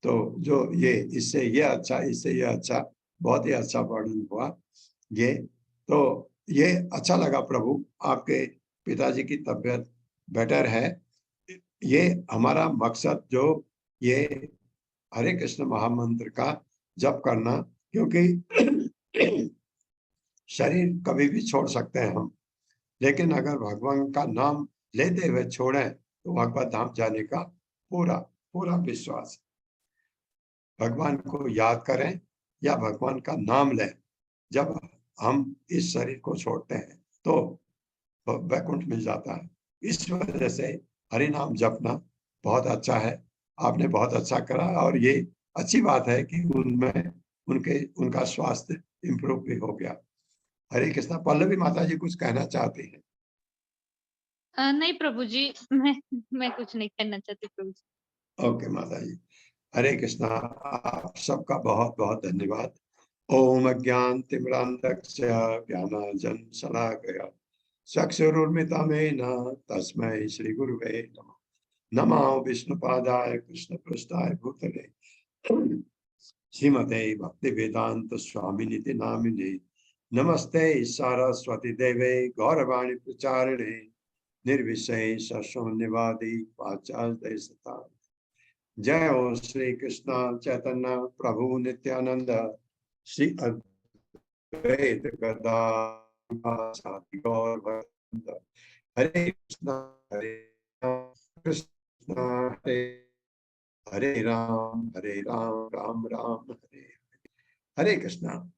A: तो जो ये इससे ये अच्छा, इससे ये अच्छा, बहुत ही अच्छा वर्णन हुआ ये। तो ये अच्छा लगा प्रभु, आपके पिताजी की तबीयत बेटर है। ये हमारा मकसद जो ये हरे कृष्ण महामंत्र का जप करना, क्योंकि शरीर कभी भी छोड़ सकते हैं हम, लेकिन अगर भगवान का नाम लेते हुए छोड़ें तो भगवत धाम जाने का पूरा पूरा विश्वास। भगवान को याद करें या भगवान का नाम लें, जब हम इस शरीर को छोड़ते हैं तो वैकुंठ मिल जाता है। इस वजह से हरि नाम जपना बहुत अच्छा है। आपने बहुत अच्छा करा, और ये अच्छी बात है कि उनमें उनका स्वास्थ्य इम्प्रूव भी हो गया। हरे कृष्णा। पल्लवी माता जी कुछ कहना चाहती हैं?
H: नहीं प्रभु जी, मैं कुछ नहीं कहना चाहती प्रभु जी।
A: ओके माता जी, हरे कृष्णा। आप सबका बहुत बहुत धन्यवाद। ओम अज्ञानतिमिरान्धस्य ज्ञानाञ्जनशलाकया चक्षुरुन्मिलितं तस्मै श्री गुरुवे नमः। नमो विष्णुपादाय कृष्णपृष्ठाय भूतले श्रीमते भक्तिवेदांत स्वामिनिति नामिने। नमस्ते सरस्वती देवे गौरवाणी प्रचारिणे निर्विशेष शून्यवादी पाश्चात्य सता। जय हो श्री कृष्ण चैतन्य प्रभु नित्यानंद श्री द्वैत गदाधर गौर भक्त। हरे कृष्णा कृष्ण हरे हरे राम राम राम हरे हरे। हरे कृष्णा।